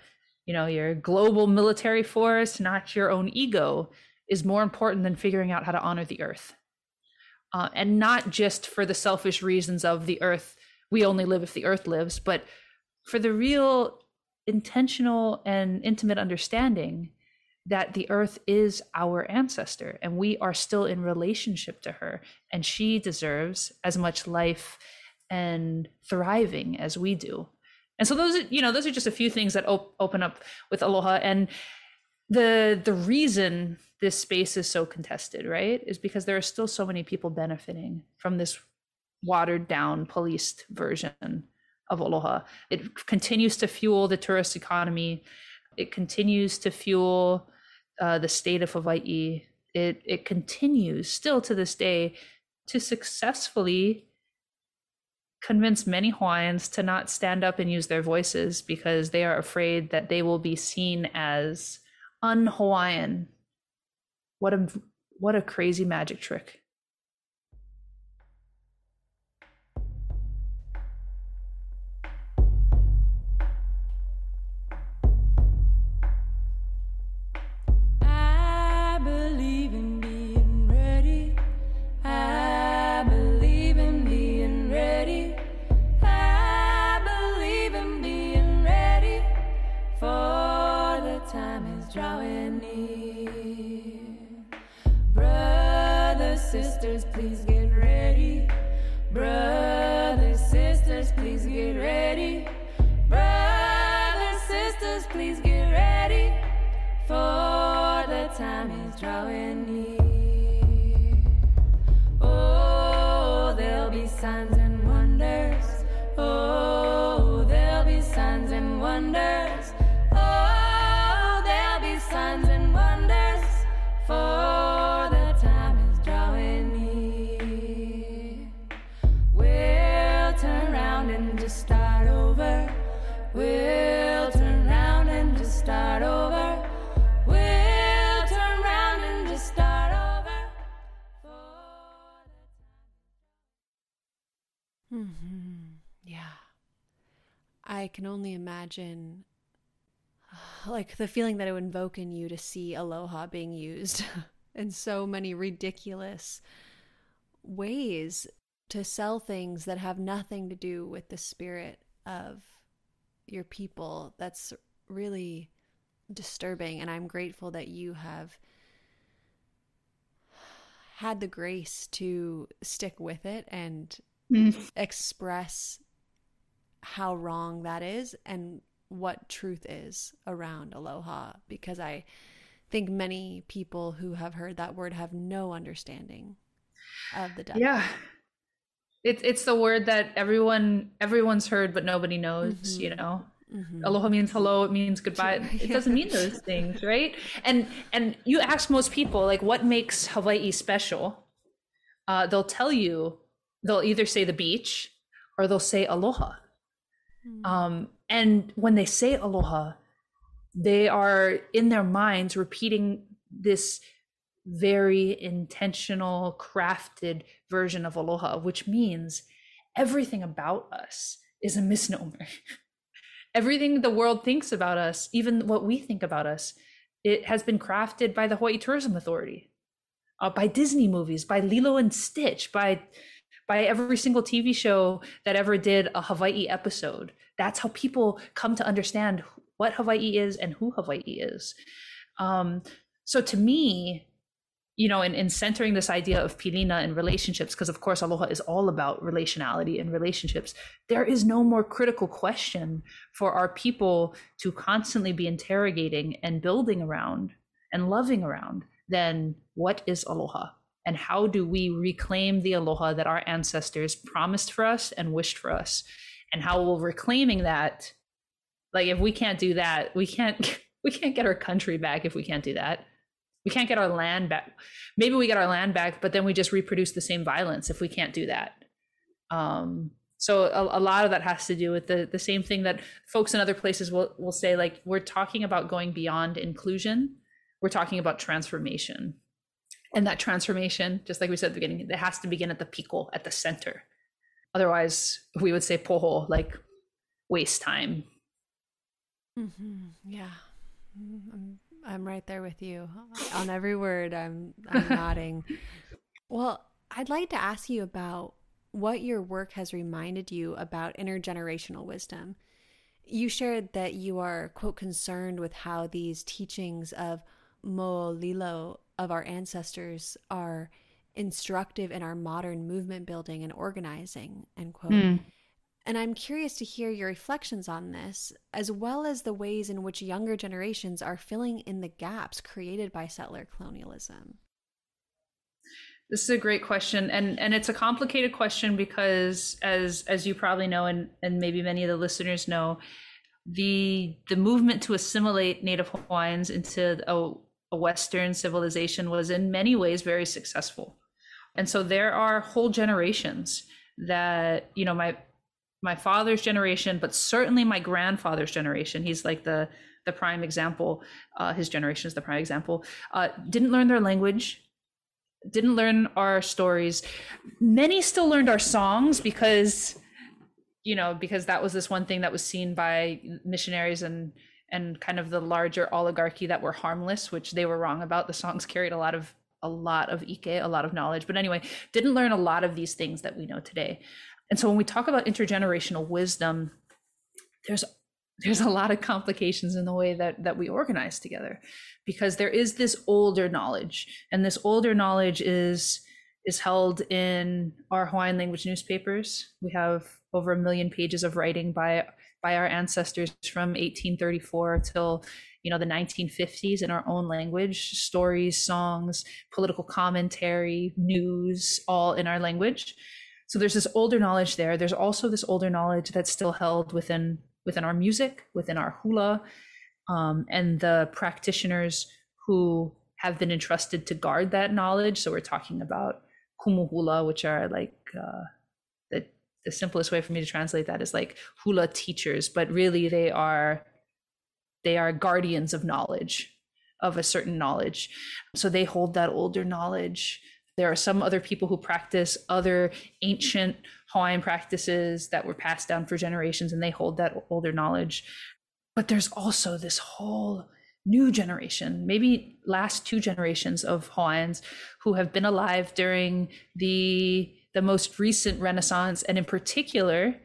global military force, not your own ego, is more important than figuring out how to honor the earth. And not just for the selfish reasons of the earth, we only live if the earth lives, but for the real intentional and intimate understanding that the earth is our ancestor and we are still in relationship to her, and she deserves as much life and thriving as we do. And so those are just a few things that open up with aloha. And the reason this space is so contested, right, is because there are still so many people benefiting from this watered down, policed version of aloha. It continues to fuel the tourist economy. It continues to fuel the state of Hawaii. It continues still to this day to successfully convince many Hawaiians to not stand up and use their voices, because they are afraid that they will be seen as un-Hawaiian. What a crazy magic trick. I believe in being ready. I believe in being ready. I believe in being ready, for the time is drawing near. Brothers, sisters, please get ready. Brothers, sisters, please get ready. Brothers, sisters, please get ready. Yeah. I can only imagine like the feeling that it would invoke in you to see aloha being used in so many ridiculous ways to sell things that have nothing to do with the spirit of your people. That's really disturbing, and I'm grateful that you have had the grace to stick with it and express how wrong that is and what truth is around aloha, because I think many people who have heard that word have no understanding of the depth. Yeah. It's the word that everyone's heard, but nobody knows, you know. Aloha means hello, it means goodbye. It doesn't mean those things, right? And you ask most people, like, what makes Hawaii special? They'll tell you, they'll either say the beach or they'll say aloha. And when they say aloha, they are in their minds repeating this very intentional, crafted version of aloha, which means everything about us is a misnomer. Everything the world thinks about us, even what we think about us, it has been crafted by the Hawaii Tourism Authority, by Disney movies, by Lilo and Stitch, by every single TV show that ever did a Hawaii episode. That's how people come to understand what Hawaii is and who Hawaii is. So to me, you know, in centering this idea of Pilina and relationships, because of course Aloha is all about relationality and relationships, there is no more critical question for our people to constantly be interrogating and building around and loving around than what is Aloha? And how do we reclaim the Aloha that our ancestors promised for us and wished for us? And how will reclaiming that, like, if we can't do that, we can't get our country back. If we can't do that, we can't get our land back. Maybe we get our land back, but then we just reproduce the same violence if we can't do that. So a lot of that has to do with the same thing that folks in other places will say, like, we're talking about going beyond inclusion. We're talking about transformation. And that transformation, just like we said at the beginning, it has to begin at the piko, at the center. Otherwise, we would say poho, like waste time. Yeah. I'm right there with you on every word. I'm nodding. Well, I'd like to ask you about what your work has reminded you about intergenerational wisdom. You shared that you are, quote, concerned with how these teachings of mo'olilo of our ancestors are instructive in our modern movement building and organizing, end quote. And I'm curious to hear your reflections on this, as well as the ways in which younger generations are filling in the gaps created by settler colonialism. This is a great question. And it's a complicated question because, as you probably know, and maybe many of the listeners know, the movement to assimilate Native Hawaiians into a Western civilization was in many ways very successful. And so there are whole generations that, you know, my father's generation, but certainly my grandfather's generation, he's like the prime example, his generation is the prime example, didn't learn their language, didn't learn our stories. Many still learned our songs because that was this one thing that was seen by missionaries and kind of the larger oligarchy that were harmless, which they were wrong about. The songs carried a lot of ike, a lot of knowledge. But anyway, didn't learn a lot of these things that we know today. And so when we talk about intergenerational wisdom, there's a lot of complications in the way that we organize together, because there is this older knowledge, and this older knowledge is held in our Hawaiian language newspapers. We have over 1 million pages of writing by our ancestors from 1834 till the 1950s in our own language, stories, songs, political commentary, news, all in our language. So there's this older knowledge there. There's also this older knowledge that's still held within our music, within our hula, and the practitioners who have been entrusted to guard that knowledge. So we're talking about kumu hula, which are like the simplest way for me to translate that is like hula teachers, but really they are guardians of knowledge, of a certain knowledge. So they hold that older knowledge. There are some other people who practice other ancient Hawaiian practices that were passed down for generations, and they hold that older knowledge. But there's also this whole new generation, maybe last 2 generations of Hawaiians who have been alive during the most recent Renaissance, and in particular,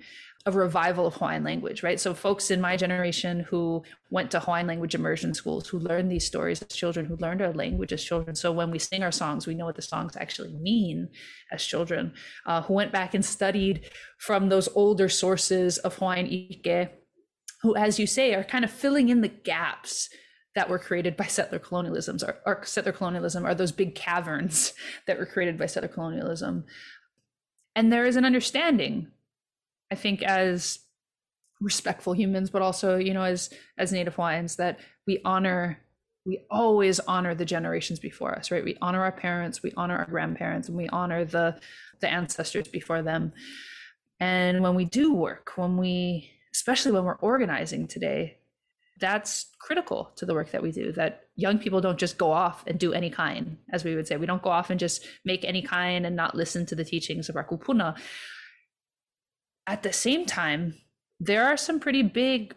a revival of Hawaiian language, right? So folks in my generation who went to Hawaiian language immersion schools, who learned these stories as children, who learned our language as children. So when we sing our songs, we know what the songs actually mean as children, who went back and studied from those older sources of Hawaiian ike, who, as you say, are kind of filling in the gaps that were created by settler colonialism, or settler colonialism are those big caverns that were created by settler colonialism. And there is an understanding, I think, as respectful humans, but also, as Native Hawaiians, that we always honor the generations before us, right? We honor our parents, we honor our grandparents, and we honor the ancestors before them. And when we do work, especially when we're organizing today, that's critical to the work that we do, that young people don't just go off and do any kind, as we would say. We don't go off and just make any kind and not listen to the teachings of our kupuna. At the same time, there are some pretty big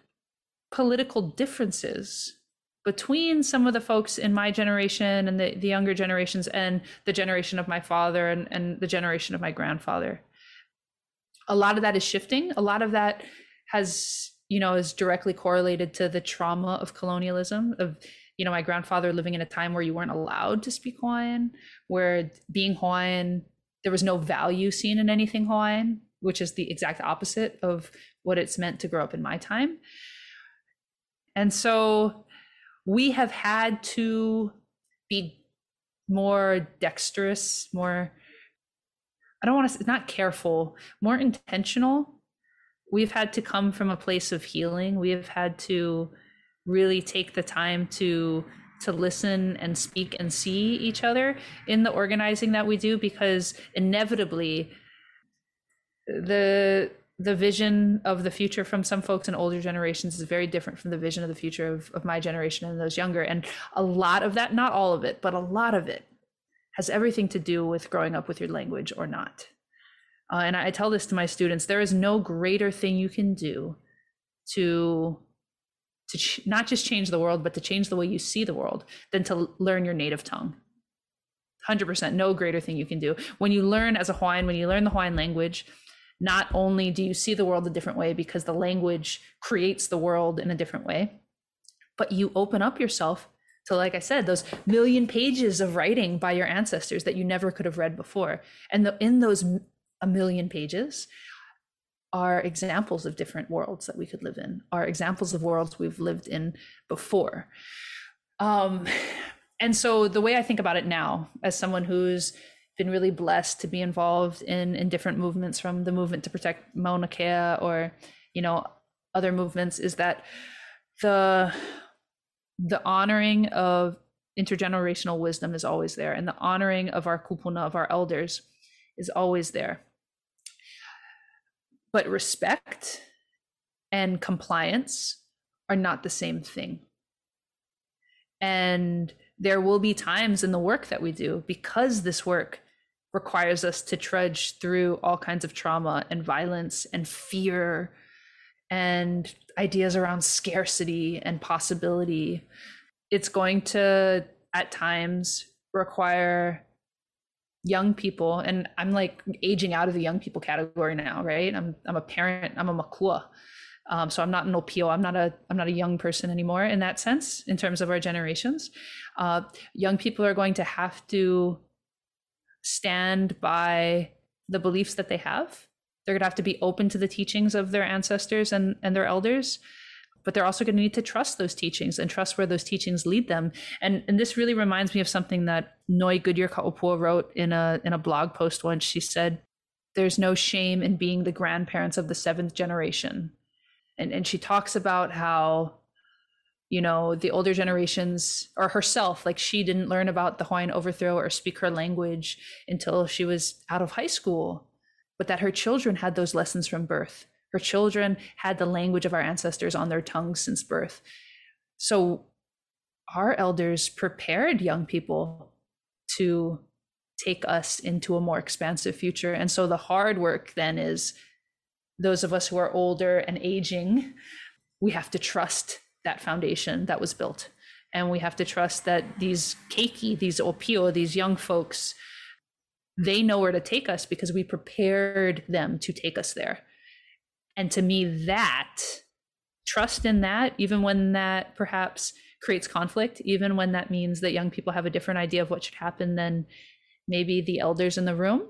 political differences between some of the folks in my generation and the younger generations and the generation of my father and the generation of my grandfather. A lot of that is shifting. A lot of that is directly correlated to the trauma of colonialism, of, my grandfather living in a time where you weren't allowed to speak Hawaiian, where being Hawaiian, there was no value seen in anything Hawaiian, which is the exact opposite of what it's meant to grow up in my time. And so we have had to be more dexterous, more, I don't want to say, not careful, more intentional. We've had to come from a place of healing. We have had to really take the time to listen and speak and see each other in the organizing that we do, because inevitably the vision of the future from some folks in older generations is very different from the vision of the future of my generation and those younger. And a lot of that, not all of it, but a lot of it has everything to do with growing up with your language or not. And I tell this to my students: there is no greater thing you can do to not just change the world, but to change the way you see the world than to learn your native tongue. 100%, no greater thing you can do. When you learn as a Hawaiian, when you learn the Hawaiian language, not only do you see the world a different way because the language creates the world in a different way, but you open up yourself to, like I said, those million pages of writing by your ancestors that you never could have read before. And in those a million pages are examples of different worlds that we could live in, are examples of worlds we've lived in before. And so the way I think about it now, as someone who's been really blessed to be involved in different movements, from the movement to protect Mauna Kea or, other movements, is that the honoring of intergenerational wisdom is always there, and the honoring of our kupuna, of our elders, is always there. But respect and compliance are not the same thing. And there will be times in the work that we do, because this work requires us to trudge through all kinds of trauma and violence and fear and ideas around scarcity and possibility, it's going to, at times, require young people, and I'm like aging out of the young people category now, right? I'm a parent, I'm a makua. So I'm not an opio. I'm not a young person anymore in that sense, in terms of our generations. Young people are going to have to stand by the beliefs that they have. They're going to have to be open to the teachings of their ancestors and their elders, but they're also going to need to trust those teachings and trust where those teachings lead them. And this really reminds me of something that Noi Goodyear Ka'opua wrote in a blog post once. She said, "There's no shame in being the grandparents of the 7th generation." And she talks about how, the older generations, or herself, like she didn't learn about the Hawaiian overthrow or speak her language until she was out of high school, but that her children had those lessons from birth. Her children had the language of our ancestors on their tongues since birth. So our elders prepared young people to take us into a more expansive future. And so the hard work then is those of us who are older and aging, we have to trust that foundation that was built. And we have to trust that these keiki, these opio, these young folks, they know where to take us because we prepared them to take us there. And to me, that trust in that, even when that perhaps creates conflict, even when that means that young people have a different idea of what should happen than maybe the elders in the room,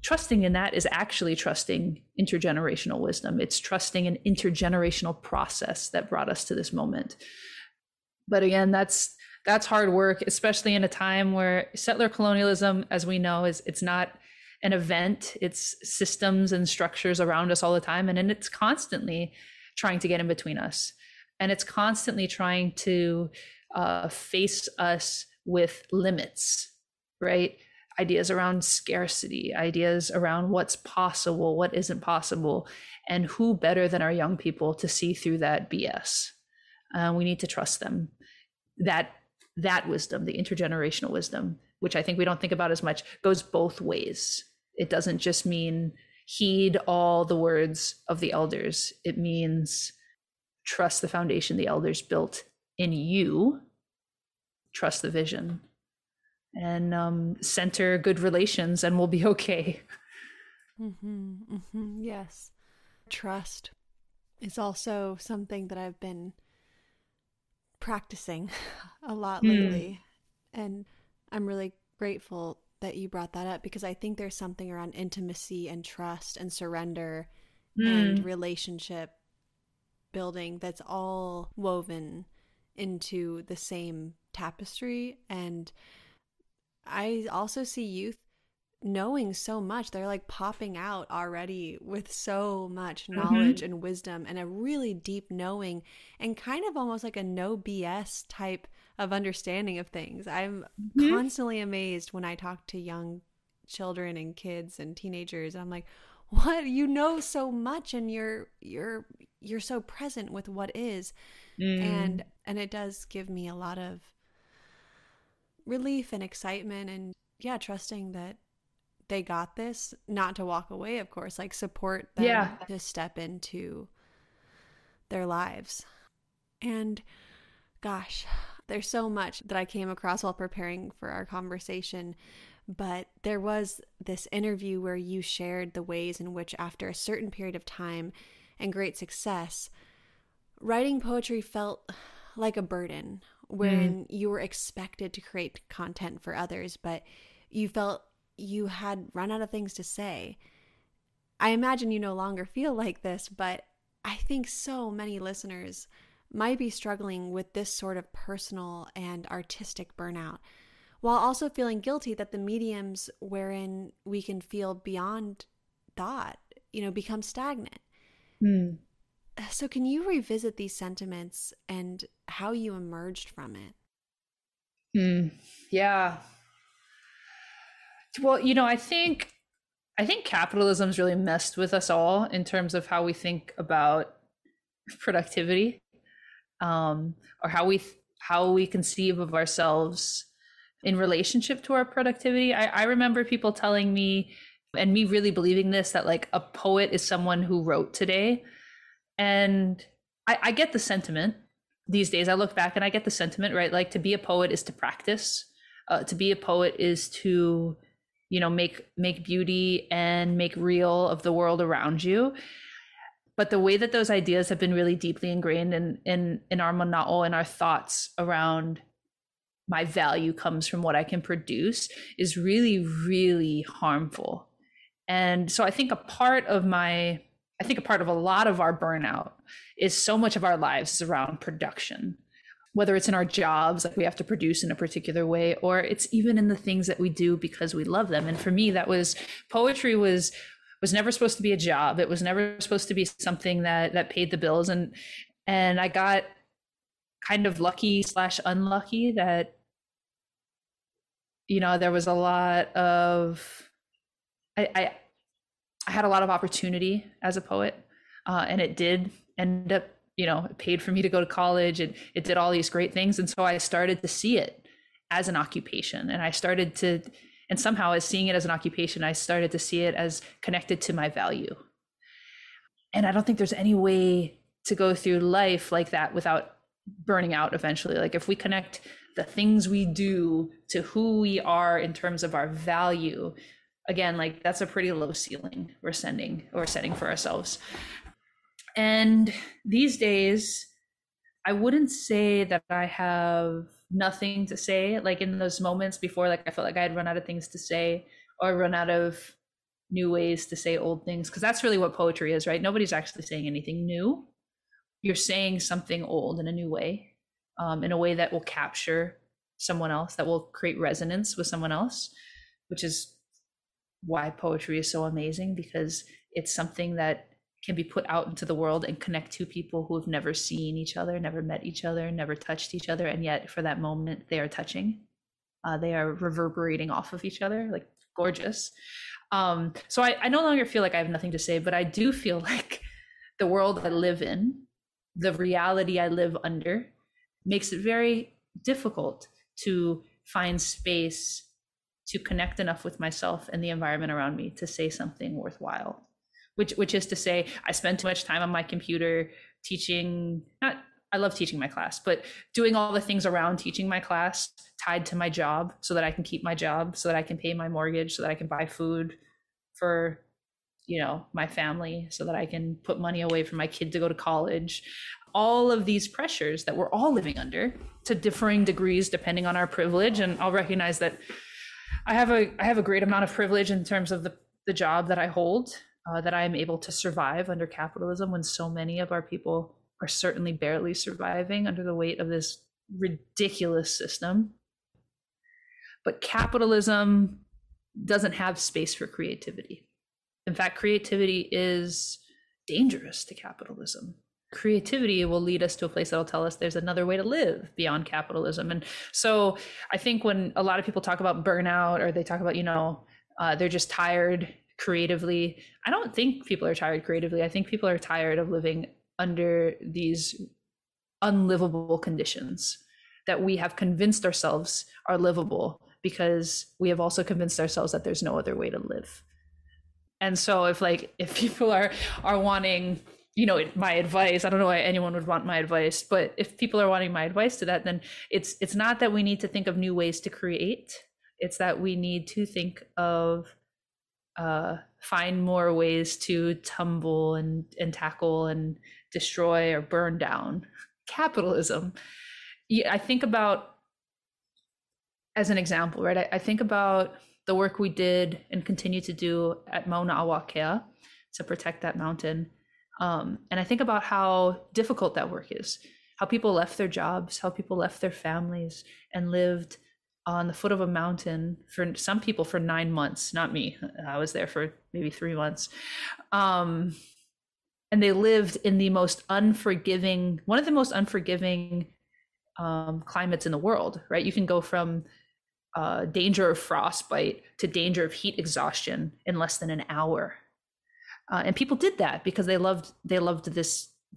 trusting in that is actually trusting intergenerational wisdom. It's trusting an intergenerational process that brought us to this moment. But again, that's hard work, especially in a time where settler colonialism, as we know, it's not an event. It's systems and structures around us all the time. And it's constantly trying to get in between us. And it's constantly trying to face us with limits, right? Ideas around scarcity, ideas around what's possible, what isn't possible, and who better than our young people to see through that BS. We need to trust them. That wisdom, the intergenerational wisdom, which I think we don't think about as much, goes both ways. It doesn't just mean heed all the words of the elders. It means trust the foundation the elders built in you, trust the vision, and center good relations, and we'll be okay. Yes. Trust is also something that I've been practicing a lot lately. And I'm really grateful that you brought that up, because I think there's something around intimacy and trust and surrender and relationship building that's all woven into the same tapestry. And I also see youth knowing so much. They're like popping out already with so much knowledge and wisdom and a really deep knowing, and kind of almost like a no BS type of understanding of things. I'm constantly amazed when I talk to young children and kids and teenagers. I'm like, what? You know so much, and you're so present with what is. And it does give me a lot of relief and excitement, and trusting that they got this, not to walk away, of course, like support them to step into their lives. And gosh, there's so much that I came across while preparing for our conversation, but there was this interview where you shared the ways in which, after a certain period of time and great success, writing poetry felt like a burden, wherein you were expected to create content for others, but you felt you had run out of things to say. I imagine you no longer feel like this, but I think so many listeners might be struggling with this sort of personal and artistic burnout, while also feeling guilty that the mediums wherein we can feel beyond thought, become stagnant. So can you revisit these sentiments and how you emerged from it? Yeah. Well, I think capitalism's really messed with us all in terms of how we think about productivity, or how we conceive of ourselves in relationship to our productivity. I remember people telling me, and me really believing this, that like a poet is someone who wrote today. And I get the sentiment these days. I look back and I get the sentiment, right? Like, to be a poet is to practice. To be a poet is to make beauty and make real of the world around you. But the way that those ideas have been really deeply ingrained in our mana'o and our thoughts around my value comes from what I can produce is really, really harmful. And so I think a part of a lot of our burnout is so much of our lives is around production. Whether it's in our jobs, like we have to produce in a particular way, or it's even in the things that we do because we love them. And for me, poetry was never supposed to be a job. It was never supposed to be something that paid the bills. And I got kind of lucky/unlucky that, there was a lot of, I had a lot of opportunity as a poet, and it did end up, it paid for me to go to college. It did all these great things. And so I started to see it as an occupation, and I started to And somehow, as seeing it as an occupation, I started to see it as connected to my value. And I don't think there's any way to go through life like that without burning out eventually. Like if we connect the things we do to who we are in terms of our value, again, like that's a pretty low ceiling we're setting for ourselves. And these days, I wouldn't say that I have nothing to say. Like in those moments before, like I felt like I had run out of things to say or run out of new ways to say old things, because that's really what poetry is, right? Nobody's actually saying anything new. You're saying something old in a new way, in a way that will capture someone else, that will create resonance with someone else, which is why poetry is so amazing, because it's something that can be put out into the world and connect two people who have never seen each other, never met each other, never touched each other. And yet for that moment, they are touching. They are reverberating off of each other, like gorgeous. So I no longer feel like I have nothing to say, but I do feel like the world I live in, the reality I live under, makes it very difficult to find space to connect enough with myself and the environment around me to say something worthwhile. Which is to say, I spend too much time on my computer teaching. I love teaching my class, but doing all the things around teaching my class tied to my job so that I can keep my job, so that I can pay my mortgage, so that I can buy food for, my family, so that I can put money away for my kid to go to college. All of these pressures that we're all living under to differing degrees depending on our privilege. And I'll recognize that I have a great amount of privilege in terms of the job that I hold, that I am able to survive under capitalism, when so many of our people are certainly barely surviving under the weight of this ridiculous system. But capitalism doesn't have space for creativity. In fact, creativity is dangerous to capitalism. Creativity will lead us to a place that will tell us there's another way to live beyond capitalism. And so I think when a lot of people talk about burnout, or they talk about, they're just tired creatively, I don't think people are tired creatively. I think people are tired of living under these unlivable conditions that we have convinced ourselves are livable, because we have also convinced ourselves that there's no other way to live. And so if people are wanting, my advice, I don't know why anyone would want my advice, but if people are wanting my advice to that, then it's not that we need to think of new ways to create. It's that we need to think of, find more ways to tumble and tackle and destroy or burn down capitalism. I think about, as an example, right? I think about the work we did and continue to do at Mauna Awakea to protect that mountain. And I think about how difficult that work is, how people left their jobs, how people left their families and lived on the foot of a mountain, for some people for 9 months, not me. I was there for maybe 3 months. And they lived in the most unforgiving, one of the most unforgiving climates in the world, right? You can go from danger of frostbite to danger of heat exhaustion in less than an hour. And people did that because they loved our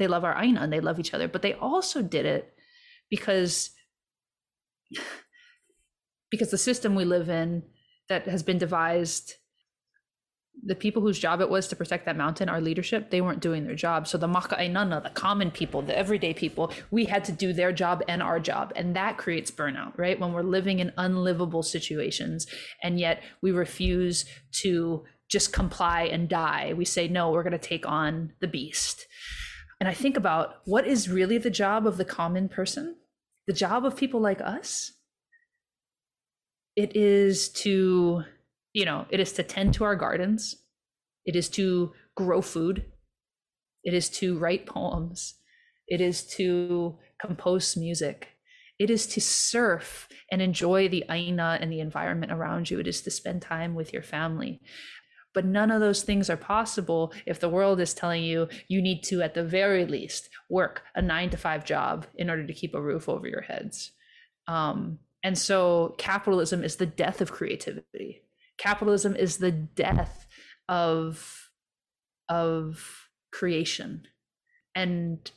ʻāina and they love each other, but they also did it because the system we live in that has been devised, the people whose job it was to protect that mountain, our leadership, they weren't doing their job. So the maka'ainana, the common people, the everyday people, we had to do their job and our job. And that creates burnout, right? When we're living in unlivable situations and yet we refuse to just comply and die. We say, no, we're going to take on the beast. And I think about, what is really the job of the common person? The job of people like us? It is to tend to our gardens. It is to grow food. It is to write poems. It is to compose music. It is to surf and enjoy the ʻāina and the environment around you. It is to spend time with your family. But none of those things are possible if the world is telling you you need to, at the very least, work a 9-to-5 job in order to keep a roof over your heads. And so capitalism is the death of creativity. Capitalism is the death of creation, and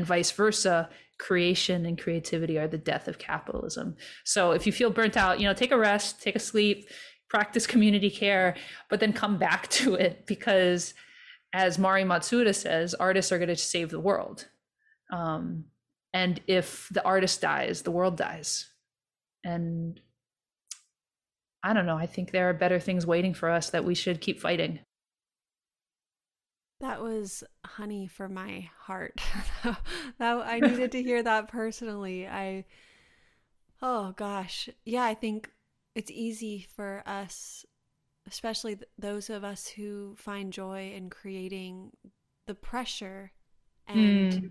vice versa. Creation and creativity are the death of capitalism. So if you feel burnt out, take a rest, take a sleep, practice community care, but then come back to it, because as Mari Matsuda says, artists are going to save the world. And if the artist dies, the world dies. And I don't know, I think there are better things waiting for us that we should keep fighting. That was honey for my heart. I needed to hear that personally. Oh gosh. Yeah, I think it's easy for us, especially those of us who find joy in creating, the pressure and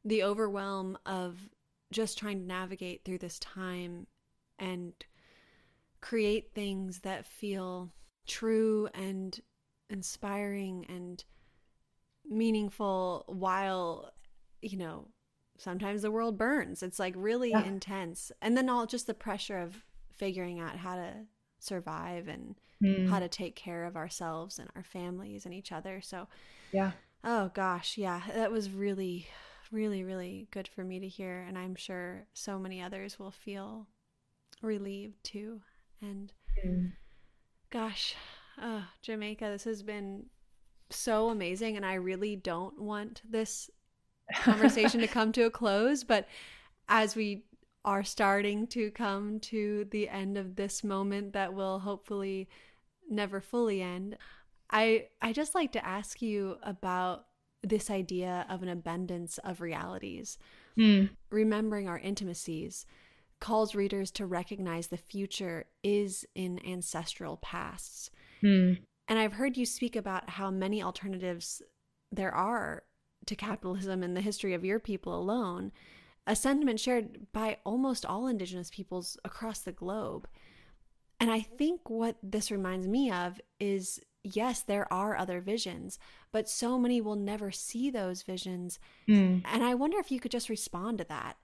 the overwhelm of just trying to navigate through this time and create things that feel true and inspiring and meaningful, while, you know, sometimes the world burns. It's like really intense. And then all just the pressure of figuring out how to survive and how to take care of ourselves and our families and each other. So yeah. Oh gosh, yeah, that was really, really, really good for me to hear. And I'm sure so many others will feel relieved too. And gosh, Jamaica, this has been so amazing. And I really don't want this conversation to come to a close, but as we are starting to come to the end of this moment that will hopefully never fully end, I just like to ask you about this idea of an abundance of realities. Remembering our intimacies calls readers to recognize the future is in ancestral pasts. And I've heard you speak about how many alternatives there are to capitalism in the history of your people alone, a sentiment shared by almost all Indigenous peoples across the globe. And I think what this reminds me of is, yes, there are other visions, but so many will never see those visions. And I wonder if you could just respond to that.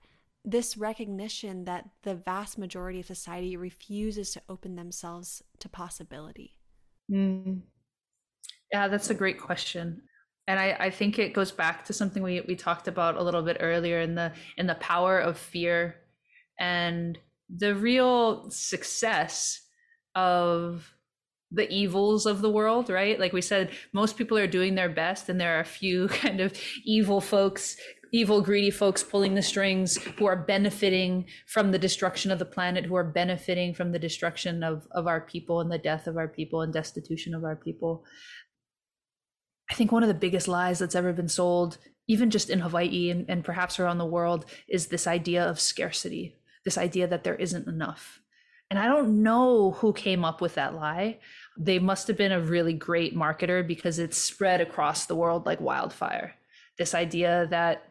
This recognition that the vast majority of society refuses to open themselves to possibility. Yeah, that's a great question. And I think it goes back to something we talked about a little bit earlier in the power of fear and the real success of the evils of the world, right? Like we said, most people are doing their best, and there are a few kind of evil folks, evil, greedy folks pulling the strings, who are benefiting from the destruction of the planet, who are benefiting from the destruction of our people and the death of our people and destitution of our people. I think one of the biggest lies that's ever been sold, even just in Hawaii and perhaps around the world, is this idea of scarcity, this idea that there isn't enough. And I don't know who came up with that lie. They must have been a really great marketer, because it's spread across the world like wildfire. This idea that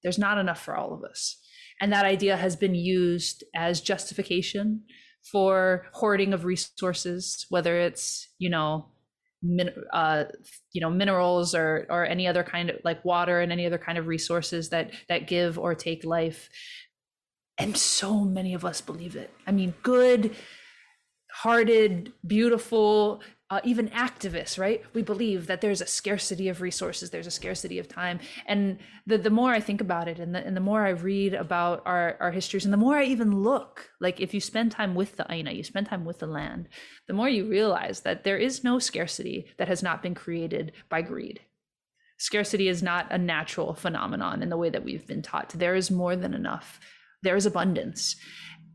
there's not enough for all of us. And that idea has been used as justification for hoarding of resources, whether it's, minerals or any other kind of, like water and any other kind of resources that give or take life. And so many of us believe it. I mean, good-hearted, beautiful, even activists, right? We believe that there's a scarcity of resources, there's a scarcity of time. And the more I think about it, and the more I read about our histories, and the more I even look, like if you spend time with the ʻāina, you spend time with the land, the more you realize that there is no scarcity that has not been created by greed. Scarcity is not a natural phenomenon in the way that we've been taught. There is more than enough. There is abundance.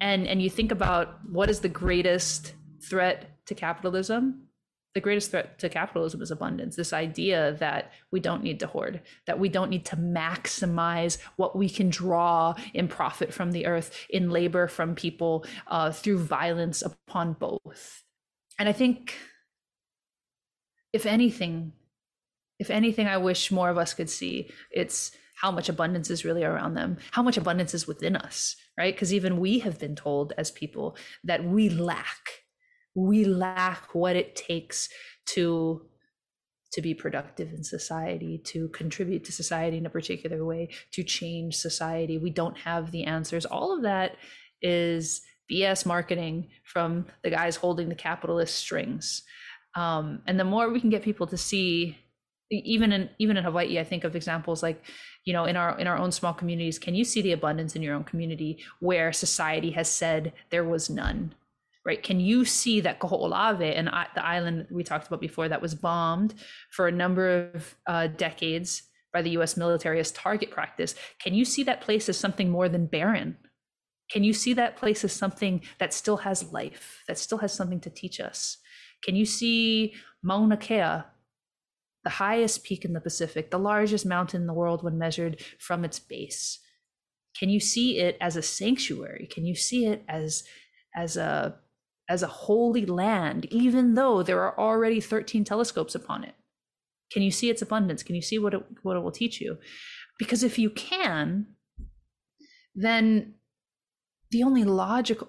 And you think about, what is the greatest threat to capitalism? The greatest threat to capitalism is abundance. This idea that we don't need to hoard, that we don't need to maximize what we can draw in profit from the earth, in labor from people, through violence upon both. And I think, if anything, I wish more of us could see, it's how much abundance is really around them, how much abundance is within us, right? Because even we have been told as people that we lack what it takes to be productive in society, to contribute to society in a particular way, to change society. We don't have the answers. All of that is BS marketing from the guys holding the capitalist strings. And the more we can get people to see, even in Hawaii, I think of examples like, in our own small communities, can you see the abundance in your own community where society has said there was none? right? Can you see that Kaho'olawe, and the island we talked about before that was bombed for a number of decades by the US military as target practice, can you see that place as something more than barren? Can you see that place as something that still has life, that still has something to teach us? Can you see Mauna Kea, the highest peak in the Pacific, the largest mountain in the world when measured from its base? Can you see it as a sanctuary? Can you see it as a holy land, even though there are already 13 telescopes upon it? Can you see its abundance? Can you see what it will teach you? Because if you can, then the only logical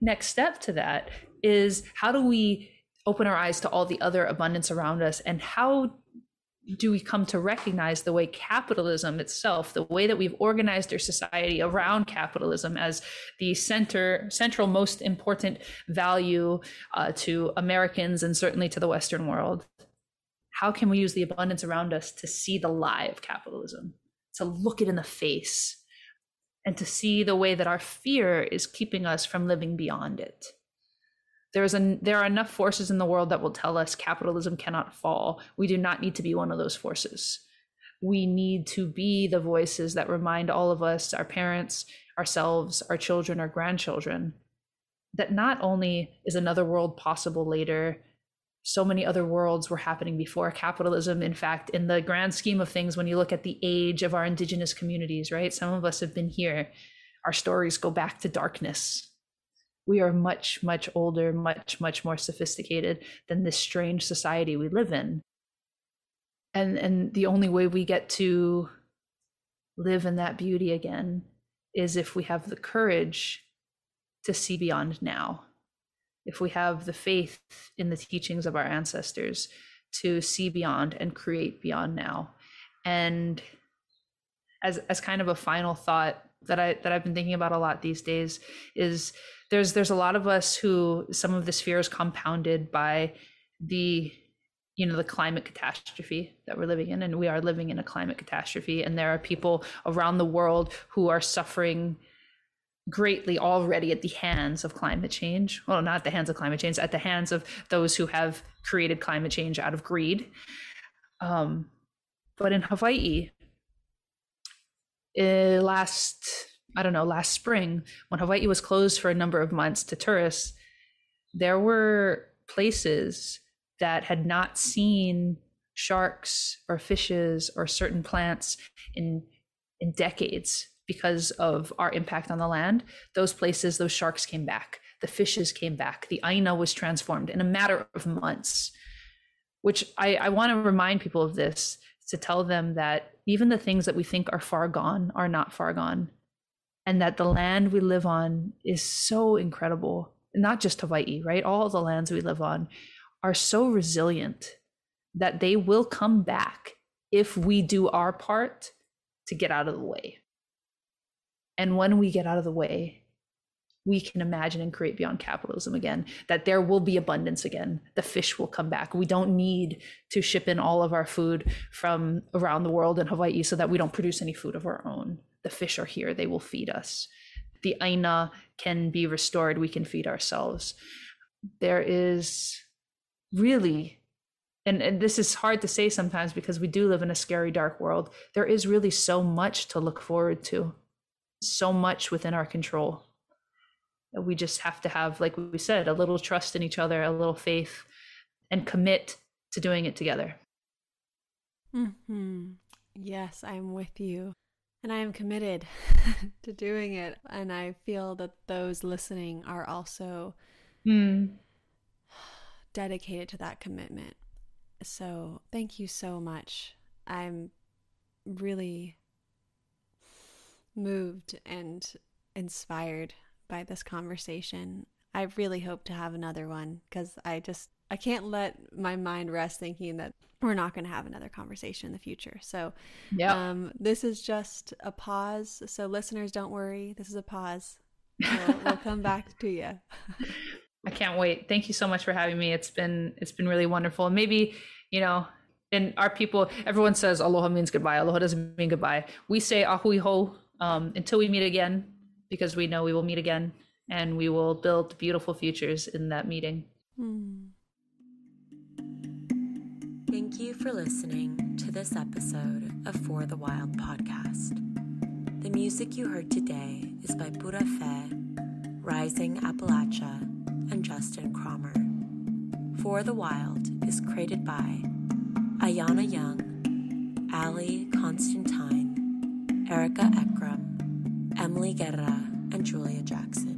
next step to that is, how do we open our eyes to all the other abundance around us, and how do we come to recognize the way capitalism itself, the way that we've organized our society around capitalism as the central most important value to Americans and certainly to the Western world? How can we use the abundance around us to see the lie of capitalism, to look it in the face, and to see the way that our fear is keeping us from living beyond it? There are enough forces in the world that will tell us capitalism cannot fall. We do not need to be one of those forces. We need to be the voices that remind all of us, our parents, ourselves, our children, our grandchildren, that not only is another world possible later, so many other worlds were happening before capitalism. In fact, in the grand scheme of things, when you look at the age of our indigenous communities, right? Some of us have been here. Our stories go back to darkness. We are much, much older, much, much more sophisticated than this strange society we live in. And the only way we get to live in that beauty again is if we have the courage to see beyond now. If we have the faith in the teachings of our ancestors to see beyond and create beyond now. And as kind of a final thought that I've been thinking about a lot these days is, there's a lot of us who some of this fear is compounded by the climate catastrophe that we're living in, and we are living in a climate catastrophe, and there are people around the world who are suffering greatly already at the hands of climate change. Well, not at the hands of climate change, at the hands of those who have created climate change out of greed. But in Hawaii, last spring, when Hawaii was closed for a number of months to tourists, there were places that had not seen sharks or fishes or certain plants in decades because of our impact on the land. Those places, those sharks came back, the fishes came back, the ʻāina was transformed in a matter of months, which I want to remind people of this, to tell them that even the things that we think are far gone are not far gone. And that the land we live on is so incredible, not just Hawaii, right? All the lands we live on are so resilient that they will come back if we do our part to get out of the way. And when we get out of the way, we can imagine and create beyond capitalism again, that there will be abundance again. The fish will come back. We don't need to ship in all of our food from around the world in Hawaii so that we don't produce any food of our own. The fish are here, they will feed us. The ʻāina can be restored, we can feed ourselves. There is really, and this is hard to say sometimes because we do live in a scary, dark world, there is really so much to look forward to, so much within our control. We just have to have, like we said, a little trust in each other, a little faith, and commit to doing it together. Mm-hmm. Yes, I'm with you. And I am committed to doing it. And I feel that those listening are also dedicated to that commitment. So thank you so much. I'm really moved and inspired by this conversation. I really hope to have another one, because I can't let my mind rest thinking that we're not going to have another conversation in the future. So this is just a pause. So listeners, don't worry. This is a pause. We'll come back to you. I can't wait. Thank you so much for having me. It's been really wonderful. And maybe, in our people, everyone says aloha means goodbye. Aloha doesn't mean goodbye. We say ahui ho until we meet again, because we know we will meet again. and we will build beautiful futures in that meeting. Thank you for listening to this episode of For the Wild podcast. The music you heard today is by Pura Fe, Rising Appalachia, and Justin Cromer. For the Wild is created by Ayana Young, Ali Constantine, Erica Ekram, Emily Guerra, and Julia Jackson.